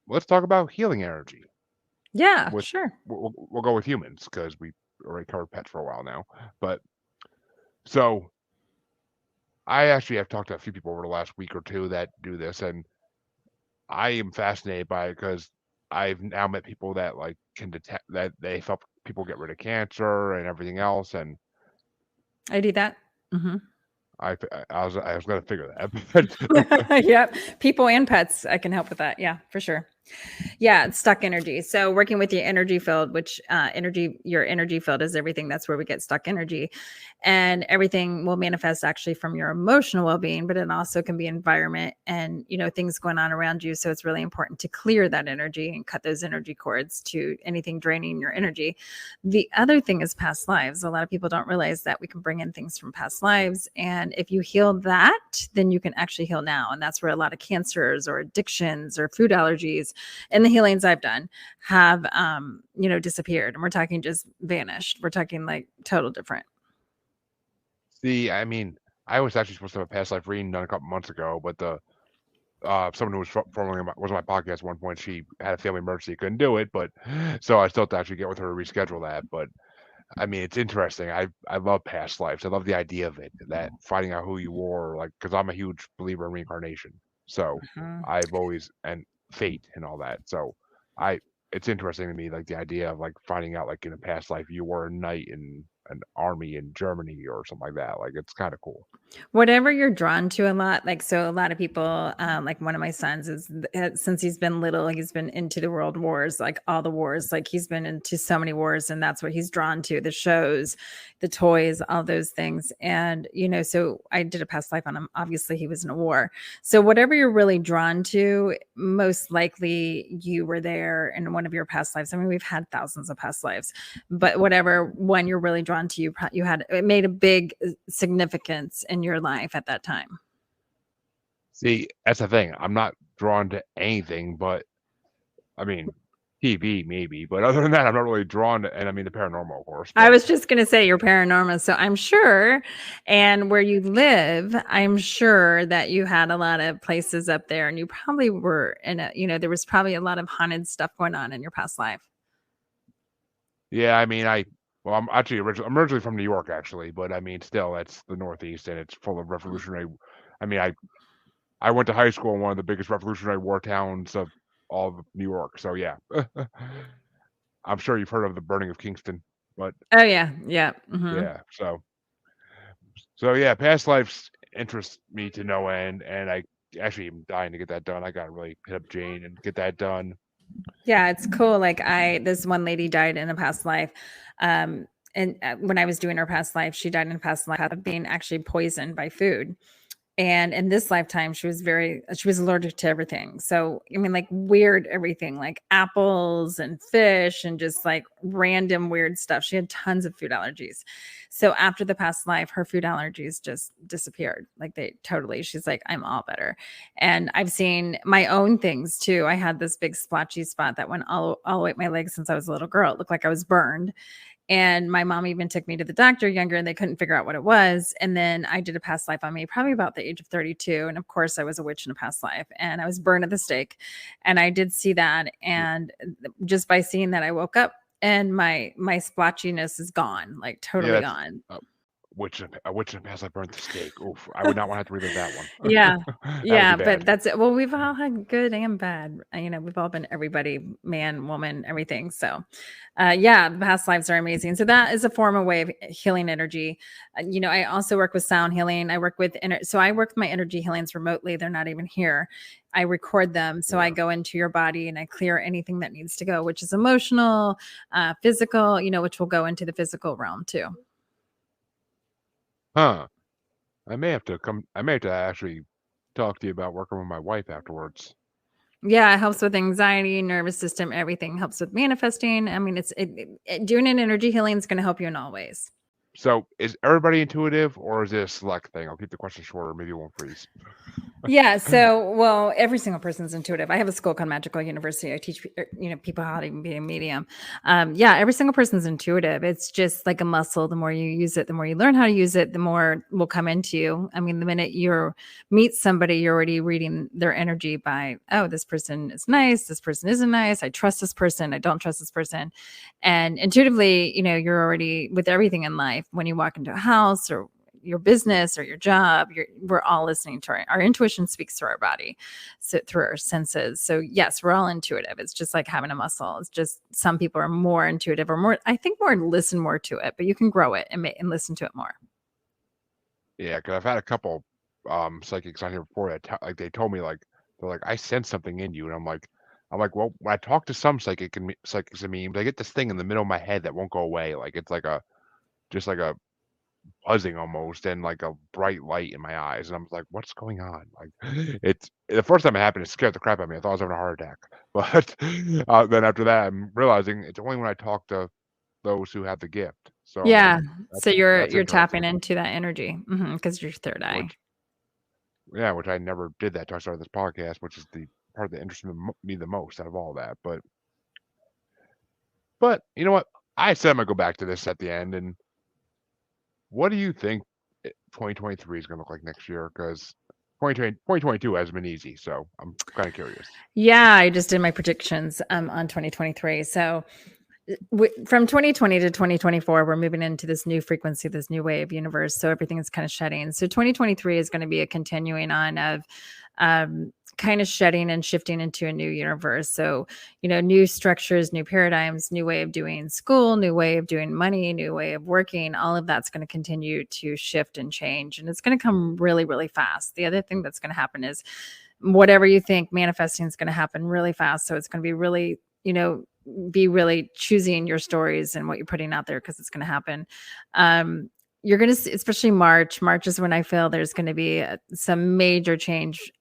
Let's talk about healing energy. Yeah, sure. We'll go with humans because we already covered pets for a while now. But so I actually have talked to a few people over the last week or two that do this, and I am fascinated by it because I've now met people that like can detect that they help people get rid of cancer and everything else, and I do that. Mm-hmm. I was going to figure that. Yep, people and pets. I can help with that. Yeah, for sure. Yeah, it's stuck energy. So working with your energy field, which your energy field is everything. That's where we get stuck energy. And everything will manifest actually from your emotional well-being, but it also can be environment and things going on around you. So it's really important to clear that energy and cut those energy cords to anything draining your energy. The other thing is past lives. A lot of people don't realize that we can bring in things from past lives. And if you heal that, then you can actually heal now. And that's where a lot of cancers or addictions or food allergies and the healings I've done have disappeared. And we're talking just vanished. We're talking like total different. See, I mean, I was actually supposed to have a past life reading done a couple months ago, but the someone who was formerly was on my podcast at one point, she had a family emergency, couldn't do it, but so I still have to actually get with her to reschedule that. But I mean, it's interesting. I love past lives. I love the idea of it, that finding out who you were, like, because I'm a huge believer in reincarnation. So Mhm. I've always and fate and all that. So I it's interesting to me, like the idea of like finding out like in a past life you were a knight in an army in Germany or something like that. Like it's kind of cool. Whatever you're drawn to a lot, like, so a lot of people, like one of my sons is, since he's been little, he's been into the world wars, like all the wars, like he's been into so many wars, and that's what he's drawn to, the shows, the toys, all those things. And, so I did a past life on him. Obviously, he was in a war. So whatever you're really drawn to, most likely you were there in one of your past lives. I mean, we've had thousands of past lives, but whatever one you're really drawn to, you had, it made a big significance in your life at that time. See, that's the thing. I'm not drawn to anything, but I mean, TV maybe, but other than that, I'm not really drawn to, and I mean the paranormal, of course. I But was just going to say you're paranormal, so I'm sure, and where you live, I'm sure that you had a lot of places up there, and you probably were in there was probably a lot of haunted stuff going on in your past life. yeah, I mean, well, I'm originally from New York actually, but I mean, still, that's the Northeast, and it's full of revolutionary. I mean, I went to high school in one of the biggest Revolutionary War towns of all of New York, so yeah. I'm sure you've heard of the burning of Kingston, but Oh yeah, yeah. Hmm. yeah, so yeah, past lives interest me to no end, and I actually am dying to get that done. I gotta really hit up Jane and get that done. Yeah, it's cool. Like this one lady died in a past life. And when I was doing her past life, she died in a past life of being actually poisoned by food. And in this lifetime, she was allergic to everything. So, I mean, like weird everything, like apples and fish and just like random weird stuff. She had tons of food allergies. So after the past life, her food allergies just disappeared. Like they totally, she's like, I'm all better. And I've seen my own things too. I had this big splotchy spot that went all the way up my leg since I was a little girl. It looked like I was burned. And my mom even took me to the doctor younger and they couldn't figure out what it was. And then I did a past life on me, probably about the age of 32. And of course, I was a witch in a past life and I was burned at the stake. And I did see that. And just by seeing that, I woke up and my splotchiness is gone, like Yeah, totally that's gone. a witch in the past I burned the steak. Oof, I would not want to have to relive that one. Yeah. That would be Yeah, but bad. that's it. Well, we've all had good and bad. We've all been everybody, man, woman, everything. So, yeah, the past lives are amazing. So that is a form of way of healing energy. I also work with sound healing. So I work with my energy healings remotely. They're not even here. I record them. So I Yeah. go into your body and I clear anything that needs to go, which is emotional, physical, which will go into the physical realm too. Huh. I may have to actually talk to you about working with my wife afterwards. Yeah, it helps with anxiety, nervous system, everything helps with manifesting. I mean, doing an energy healing is going to help you in all ways. So, is everybody intuitive, or is it a select thing? I'll keep the question shorter. Maybe it won't freeze. Yeah. So, well, every single person's intuitive. I have a school called Magical University. I teach, people how to be a medium. Yeah, every single person's intuitive. It's just like a muscle. The more you use it, the more you learn how to use it, the more will come into you. I mean, the minute you meet somebody, you're already reading their energy by, oh, this person is nice. This person isn't nice. I trust this person. I don't trust this person. And intuitively, you're already with everything in life. When you walk into a house or your business or your job, we're all listening to our intuition speaks through our body, so through our senses. So yes, we're all intuitive. It's just like having a muscle. It's just some people are more intuitive or more, I think, listen more to it, but you can grow it and listen to it more. Yeah, because I've had a couple psychics on here before that like they told me like they're like I sense something in you, and I'm like I'm like, well, when I talk to some psychics and memes, I get this thing in the middle of my head that won't go away. Like it's like just like a buzzing almost, and like a bright light in my eyes, and I'm like, what's going on? Like, it's the first time it happened, it scared the crap out of me. I thought I was having a heart attack, but then after that, I'm realizing it's only when I talk to those who have the gift. So I'm like, Yeah. So that's you're tapping interesting. into that energy because your third eye. Which yeah, which I never did that till I started this podcast, which is the part that interested me the most out of all that. But you know what? I said I'm gonna go back to this at the end. And what do you think 2023 is gonna look like next year? Because 2022 hasn't been easy, so I'm kind of curious. Yeah, I just did my predictions on 2023. So from 2020 to 2024, we're moving into this new frequency, this new wave universe. So everything is kind of shedding. So 2023 is going to be a continuing on of kind of shedding and shifting into a new universe. So, new structures, new paradigms, new way of doing school, new way of doing money, new way of working. All of that's going to continue to shift and change. And it's going to come really, really fast. The other thing that's going to happen is whatever you think manifesting is going to happen really fast. So it's going to be really, be really choosing your stories and what you're putting out there because it's going to happen. You're going to see, especially March is when I feel there's going to be some major change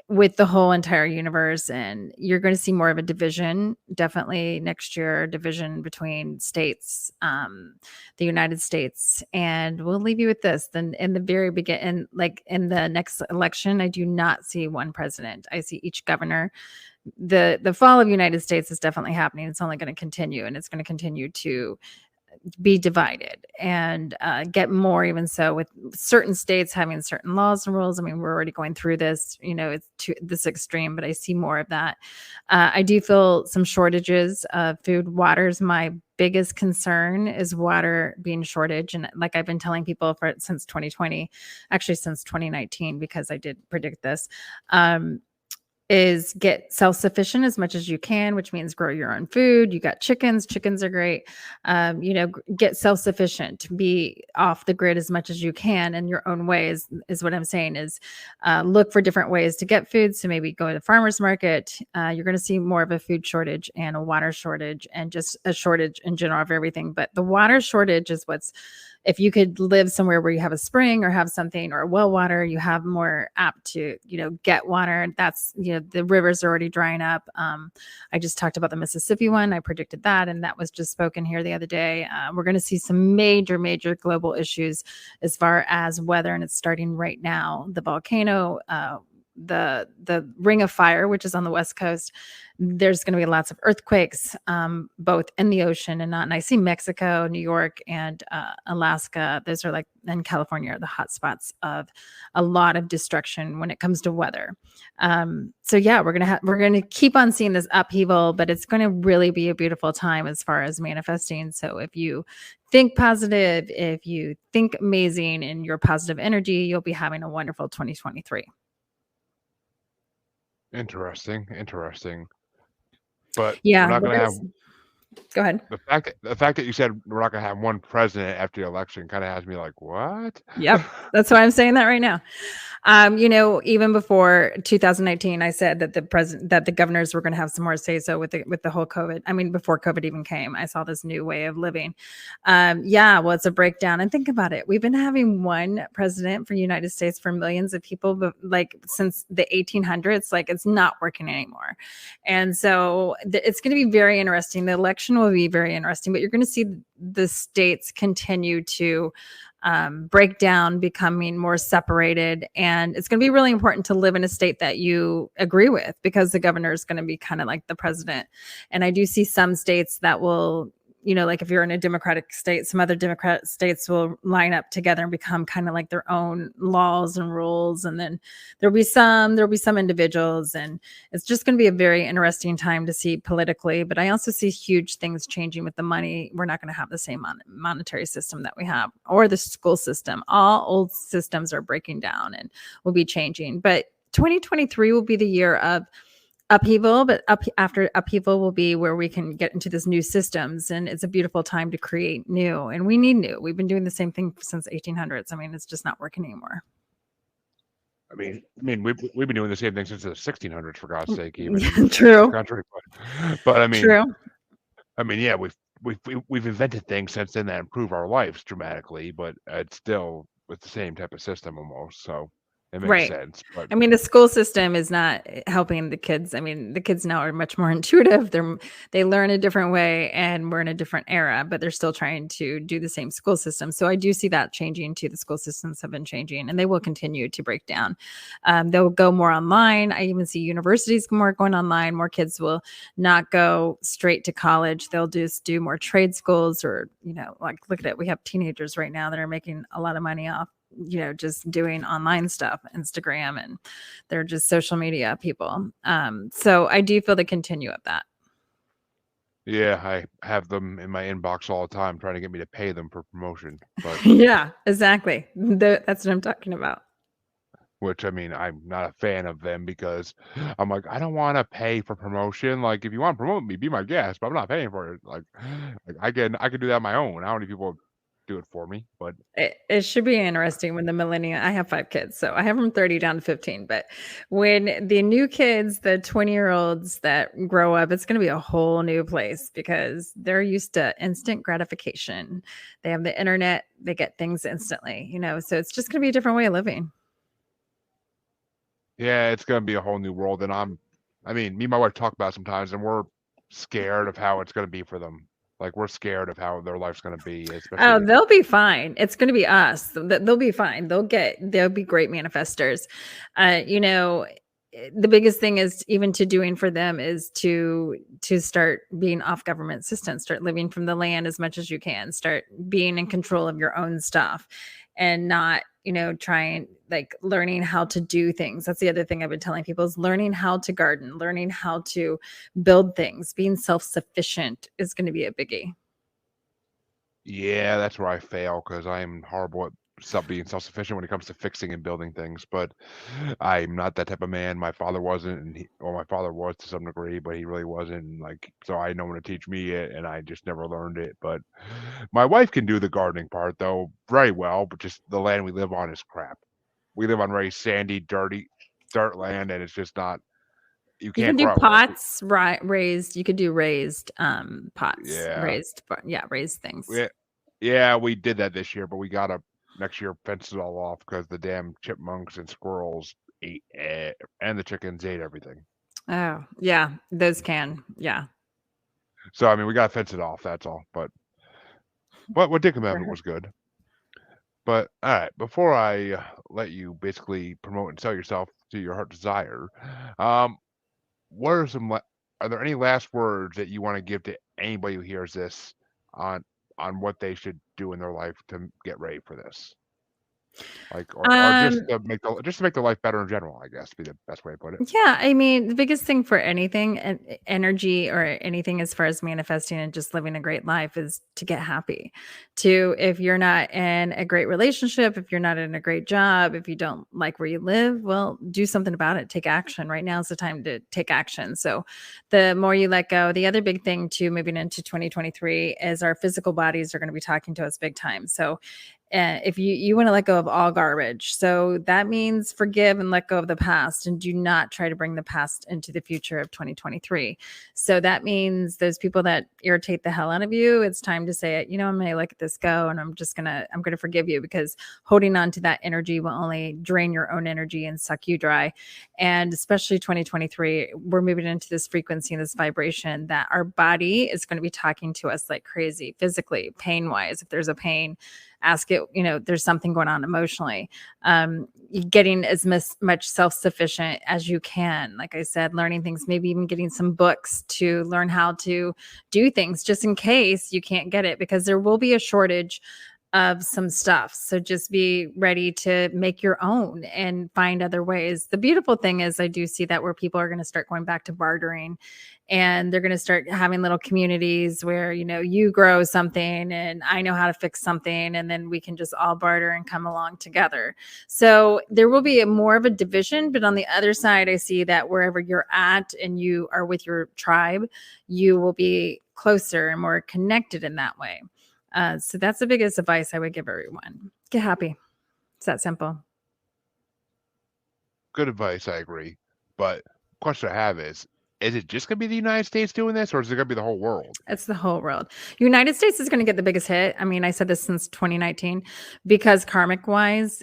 with the whole entire universe. And you're going to see more of a division, definitely next year, division between states, the United States. And we'll leave you with this. Then in the very beginning, like in the next election, I do not see one president. I see each governor. The fall of United States is definitely happening. It's only going to continue, and it's going to continue to be divided and get more even so with certain states having certain laws and rules. I mean, we're already going through this, it's to this extreme, but I see more of that. I do feel some shortages of food. Water is my biggest concern, is water being shortage. And like I've been telling people since 2020, actually since 2019, because I did predict this, is get self-sufficient as much as you can, which means grow your own food. You got chickens are great. Get self-sufficient, be off the grid as much as you can in your own ways is what I'm saying, is look for different ways to get food. So maybe go to the farmer's market. You're going to see more of a food shortage and a water shortage and just a shortage in general of everything. But the water shortage is if you could live somewhere where you have a spring or have something or a well water, you have more apt to, get water. That's, the rivers are already drying up. I just talked about the Mississippi one. I predicted that. And that was just spoken here the other day. We're going to see some major, major global issues as far as weather. And it's starting right now. The volcano, the ring of fire, which is on the West Coast, there's going to be lots of earthquakes, both in the ocean and not. And I see Mexico, New York, and Alaska. Those are and California are the hot spots of a lot of destruction when it comes to weather. So yeah, we're going to keep on seeing this upheaval, but it's going to really be a beautiful time as far as manifesting. So if you think positive, if you think amazing in your positive energy, you'll be having a wonderful 2023. Interesting. But Yeah, we're not going to have go ahead. the fact that you said we're not going to have one president after the election kind of has me like, what? Yep, that's why I'm saying that right now. Even before 2019, I said that the governors were going to have some more say so with the whole COVID. I mean, before COVID even came, I saw this new way of living. Well, it's a breakdown. And think about it. We've been having one president for the United States for millions of people, but since the 1800s, it's not working anymore. And so it's going to be very interesting. The election will be very interesting, but you're going to see the states continue to break down, becoming more separated. And it's going to be really important to live in a state that you agree with, because the governor is going to be kind of like the president. And I do see some states that will, if you're in a Democratic state, some other Democratic states will line up together and become kind of like their own laws and rules. And then there'll be some individuals, and it's just going to be a very interesting time to see politically. But I also see huge things changing with the money. We're not going to have the same monetary system that we have, or the school system. All old systems are breaking down and will be changing. But 2023 will be the year of upheaval, but after upheaval will be where we can get into this new systems, and it's a beautiful time to create new, and we need new. We've been doing the same thing since 1800s. I mean, it's just not working anymore. we've been doing the same thing since the 1600s, for God's sake, even in this True. country. But True. yeah, we've invented things since then that improve our lives dramatically, but it's still with the same type of system almost. So it makes Right. sense. But I mean, the school system is not helping the kids. I mean, the kids now are much more intuitive. They learn a different way, and we're in a different era, but they're still trying to do the same school system. So I do see that changing too. The school systems have been changing, and they will continue to break down. They'll go more online. I even see universities more going online. More kids will not go straight to college. They'll just do more trade schools, or like look at it. We have teenagers right now that are making a lot of money off just doing online stuff, Instagram, and they're just social media people. So I do feel the continue of that. yeah, I have them in my inbox all the time trying to get me to pay them for promotion. But Yeah, exactly. That's what I'm talking about. which I'm not a fan of them because I'm like, I don't want to pay for promotion. Like, if you want to promote me, be my guest, but I'm not paying for it. Like I can do that on my own. How many people do it for me? But It should be interesting when the millennial. I have 5 kids, so I have from 30 down to 15. But when the new kids, the 20-year-olds that grow up, it's going to be a whole new place because they're used to instant gratification. They have the internet, they get things instantly, so it's just going to be a different way of living. yeah, it's gonna be a whole new world, and me and my wife talk about it sometimes, and we're scared of how it's gonna be for them. Like we're scared of how their life's gonna be, Oh, especially. they'll be fine. It's going to be us. They'll be fine. They'll be great manifestors. The biggest thing is even to doing for them is to start being off government assistance, start living from the land as much as you can, start being in control of your own stuff and not, trying like learning how to do things. That's the other thing I've been telling people is learning how to garden, learning how to build things, being self-sufficient is going to be a biggie. Yeah, that's where I fail because I'm horrible at being self-sufficient when it comes to fixing and building things. But I'm not that type of man. My father wasn't, and my father was to some degree, but he really wasn't. And so I had no one to teach me it, and I just never learned it. But my wife can do the gardening part though very well, but just the land we live on is crap. We live on very sandy, dirty, dirt land, and it's just not. You You can't can do grow pots, right? Raised. You could do raised pots, yeah, raised things. yeah, yeah. We did that this year, but we gotta next year fence it all off because the damn chipmunks and squirrels ate and the chickens ate everything. Oh, yeah, those can. Yeah. So we gotta fence it off. That's all. But what did come out of it was good. But all right, before I let you basically promote and sell yourself to your heart desire, um, what are are there any last words that you want to give to anybody who hears this on what they should do in their life to get ready for this? Like, or Um, just to make their life better in general, I guess, be the best way to put it. Yeah, I mean, the biggest thing for anything and energy or anything as far as manifesting and just living a great life is to get happy. If you're not in a great relationship, if you're not in a great job, if you don't like where you live, well, do something about it. Take action. Right now is the time to take action. So the more you let go, the other big thing too, moving into 2023 is our physical bodies are going to be talking to us big time. So if you want to let go of all garbage, so that means forgive and let go of the past and do not try to bring the past into the future of 2023. So that means those people that irritate the hell out of you, it's time to say it, I'm going to let this go, and I'm going to forgive you, because holding on to that energy will only drain your own energy and suck you dry. And especially 2023, we're moving into this frequency and this vibration that our body is going to be talking to us like crazy, physically, pain wise. If there's a pain, ask it, there's something going on emotionally. Getting as much self-sufficient as you can. Like I said, learning things, maybe even getting some books to learn how to do things just in case you can't get it, because there will be a shortage of some stuff. So just be ready to make your own and find other ways. The beautiful thing is I do see that where people are going to start going back to bartering, and they're going to start having little communities where, you grow something and I know how to fix something, and then we can just all barter and come along together. So there will be more of a division, but on the other side, I see that wherever you're at and you are with your tribe, you will be closer and more connected in that way. So that's the biggest advice I would give everyone. Get happy. It's that simple. good advice. I agree. But question I have is it just gonna be the United States doing this, or is it gonna be the whole world? It's the whole world. United States is going to get the biggest hit. I mean, I said this since 2019 because karmic wise,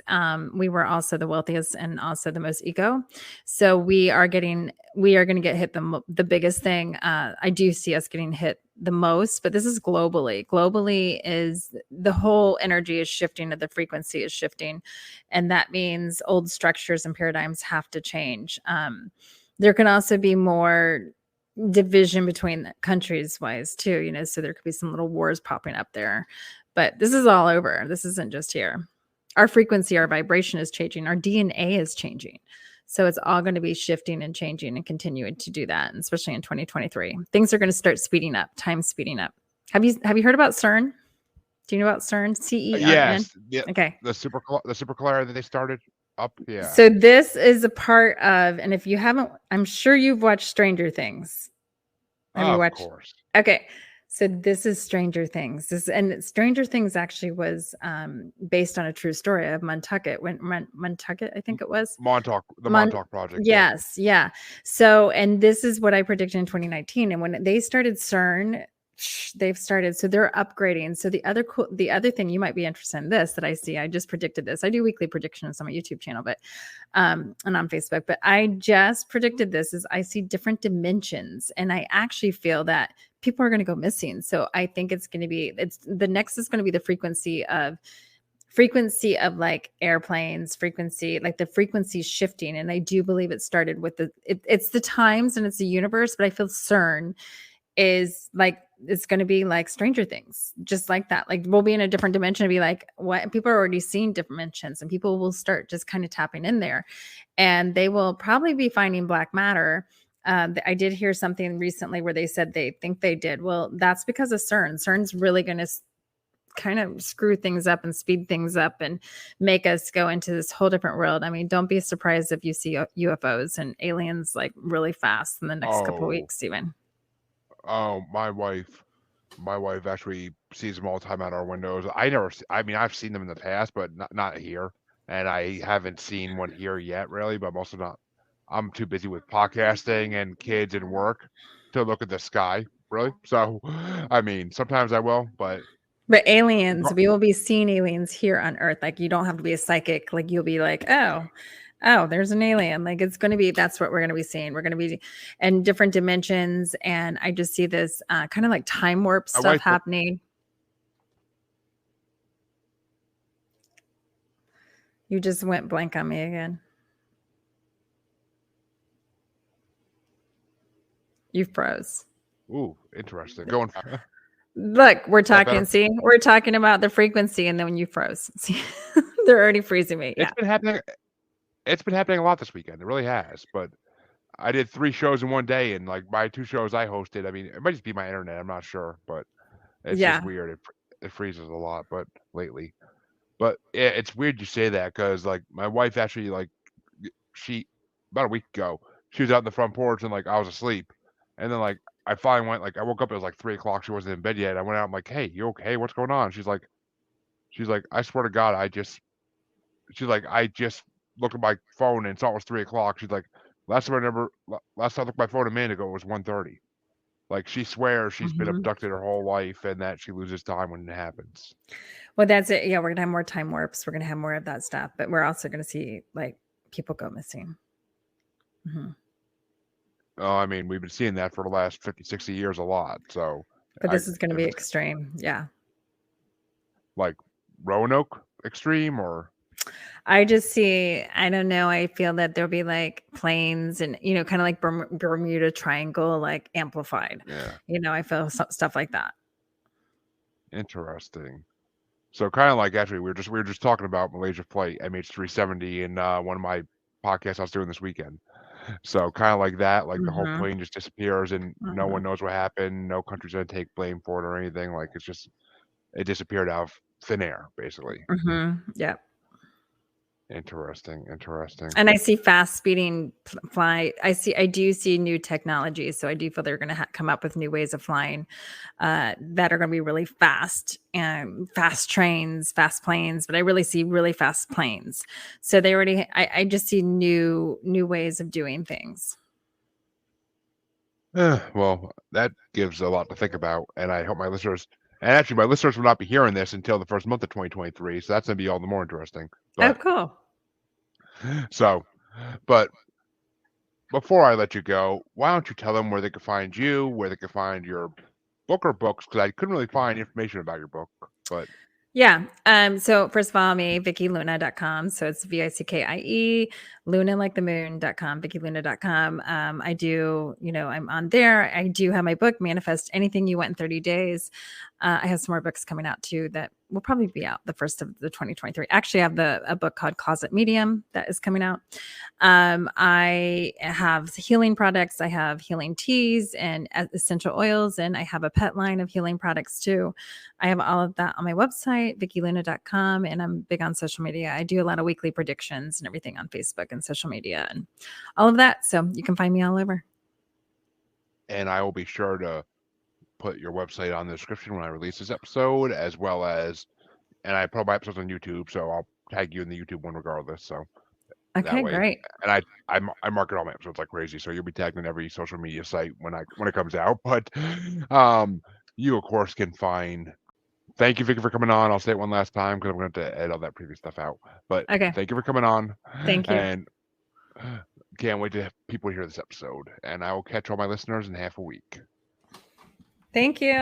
we were also the wealthiest and also the most eco. So we are going to get hit the biggest thing. I do see us getting hit the most, but this is globally. Globally is the whole energy is shifting, the frequency is shifting, and that means old structures and paradigms have to change. There can also be more division between the countries wise too, so there could be some little wars popping up there, but this is all over. This isn't just here. Our frequency, our vibration is changing, our DNA is changing, so it's all going to be shifting and changing and continuing to do that. And especially in 2023, things are going to start speeding up, time speeding up. Have you heard about CERN? Do you know about CERN? CERN. Yes, yeah, Okay. the super collider that they started up. Yeah, So this is a part of, and if you haven't, I'm sure you've watched Stranger Things. Have you of watched? course. Okay. So this is Stranger Things. And Stranger Things actually was based on a true story of Montucket. Montucket, I think it was. The Montauk Project. Yeah. Yes, yeah. So, and this is what I predicted in 2019. And when they started CERN, they've started, so they're upgrading. So the other thing you might be interested in this that I see, I just predicted this. I do weekly predictions on my YouTube channel, but and on Facebook, but I just predicted this is I see different dimensions, and I actually feel that people are going to go missing. So I think it's the next is going to be the frequency of like airplanes, frequency, like the frequency shifting. And I do believe it started with it's the times and it's the universe, but I feel CERN is like, it's going to be like Stranger Things, just like that. Like we'll be in a different dimension and be like, what? People are already seeing different dimensions, and people will start just kind of tapping in there, and they will probably be finding black matter. I did hear something recently where they said they think they did. Well, that's because of CERN. CERN's really going to kind of screw things up and speed things up and make us go into this whole different world. I mean, don't be surprised if you see UFOs and aliens like really fast in the next couple of Oh, weeks, even. oh, my wife actually sees them all the time out our windows. I mean, I've seen them in the past, but not here, and I haven't seen one here yet, really. But I'm also not. I'm too busy with podcasting and kids and work to look at the sky, really. So, I mean, sometimes I will, but But aliens, we will be seeing aliens here on Earth. Like you don't have to be a psychic. Like you'll be like, oh, there's an alien. Like it's going to be, that's what we're going to be seeing. We're going to be in different dimensions. And I just see this kind of like time warp stuff happening. You just went blank on me again. You froze. Ooh, interesting. Going. Look, we're talking. See, we're talking about the frequency, and then when you froze, see, they're already freezing me. It's been happening. It's been happening a lot this weekend. It really has. But I did 3 shows in one day, and like my 2 shows I hosted. I mean, it might just be my internet. I'm not sure, but it's just weird. It freezes a lot, but lately. But it's weird you say that because like my wife actually like she about a week ago she was out in the front porch and like I was asleep, and then like I finally went like I woke up, it was like 3 o'clock, she wasn't in bed yet. I went out, I'm like, hey, you okay? What's going on? She's like, I swear to God, I just looked at my phone and saw it was 3 o'clock. She's like, last time I looked at my phone a minute ago, it was 1:30. Like she swears she's been abducted her whole life and that she loses time when it happens. Well, that's it. Yeah, we're gonna have more time warps. We're gonna have more of that stuff, but we're also gonna see like people go missing. Oh, I mean, we've been seeing that for the last 50, 60 years a lot. So, but this is going to be extreme. Yeah. Like Roanoke extreme, or I just see, I don't know. I feel that there'll be like planes and, kind of like Bermuda Triangle, like amplified. Yeah. I feel stuff like that. Interesting. So kind of like actually we were just talking about Malaysia flight MH370 in one of my podcasts I was doing this weekend. So kind of like that, like the whole plane just disappears and no one knows what happened. No country's gonna take blame for it or anything. Like it disappeared out of thin air, basically. Yeah. Interesting. And I see fast speeding fly. I do see new technologies. So I do feel they're going to come up with new ways of flying that are going to be really fast, and fast trains, fast planes. But I really see really fast planes. So they already, I just see new ways of doing things. Well, that gives a lot to think about, and I hope my listeners, and actually my listeners will not be hearing this until the first month of 2023, so that's going to be all the more interesting. Oh, But cool. so, but before I let you go, why don't you tell them where they can find you, where they can find your book or books? Because I couldn't really find information about your book, but Yeah. So first of all, me, VickieLuna.com. So it's VICKIE, Luna like the moon.com, VickieLuna.com. I do, I'm on there. I do have my book, Manifest Anything You Want in 30 Days. I have some more books coming out too that will probably be out the first of the 2023. Actually, I have a book called Closet Medium that is coming out. I have healing products. I have healing teas and essential oils, and I have a pet line of healing products too. I have all of that on my website, VickieLuna.com, and I'm big on social media. I do a lot of weekly predictions and everything on Facebook and social media and all of that. So you can find me all over. and I will be sure to put your website on the description when I release this episode, as well as, and I put my episodes on YouTube, so I'll tag you in the YouTube one regardless. So that Okay, way, great. and I market all my episodes like crazy, so you'll be tagged in every social media site when it comes out. But you of course can find. Thank you, Vickie, for coming on. I'll say it one last time because I'm going to have to edit all that previous stuff out. But Okay. thank you for coming on, Thank you. and can't wait to have people hear this episode. And I will catch all my listeners in half a week. Thank you.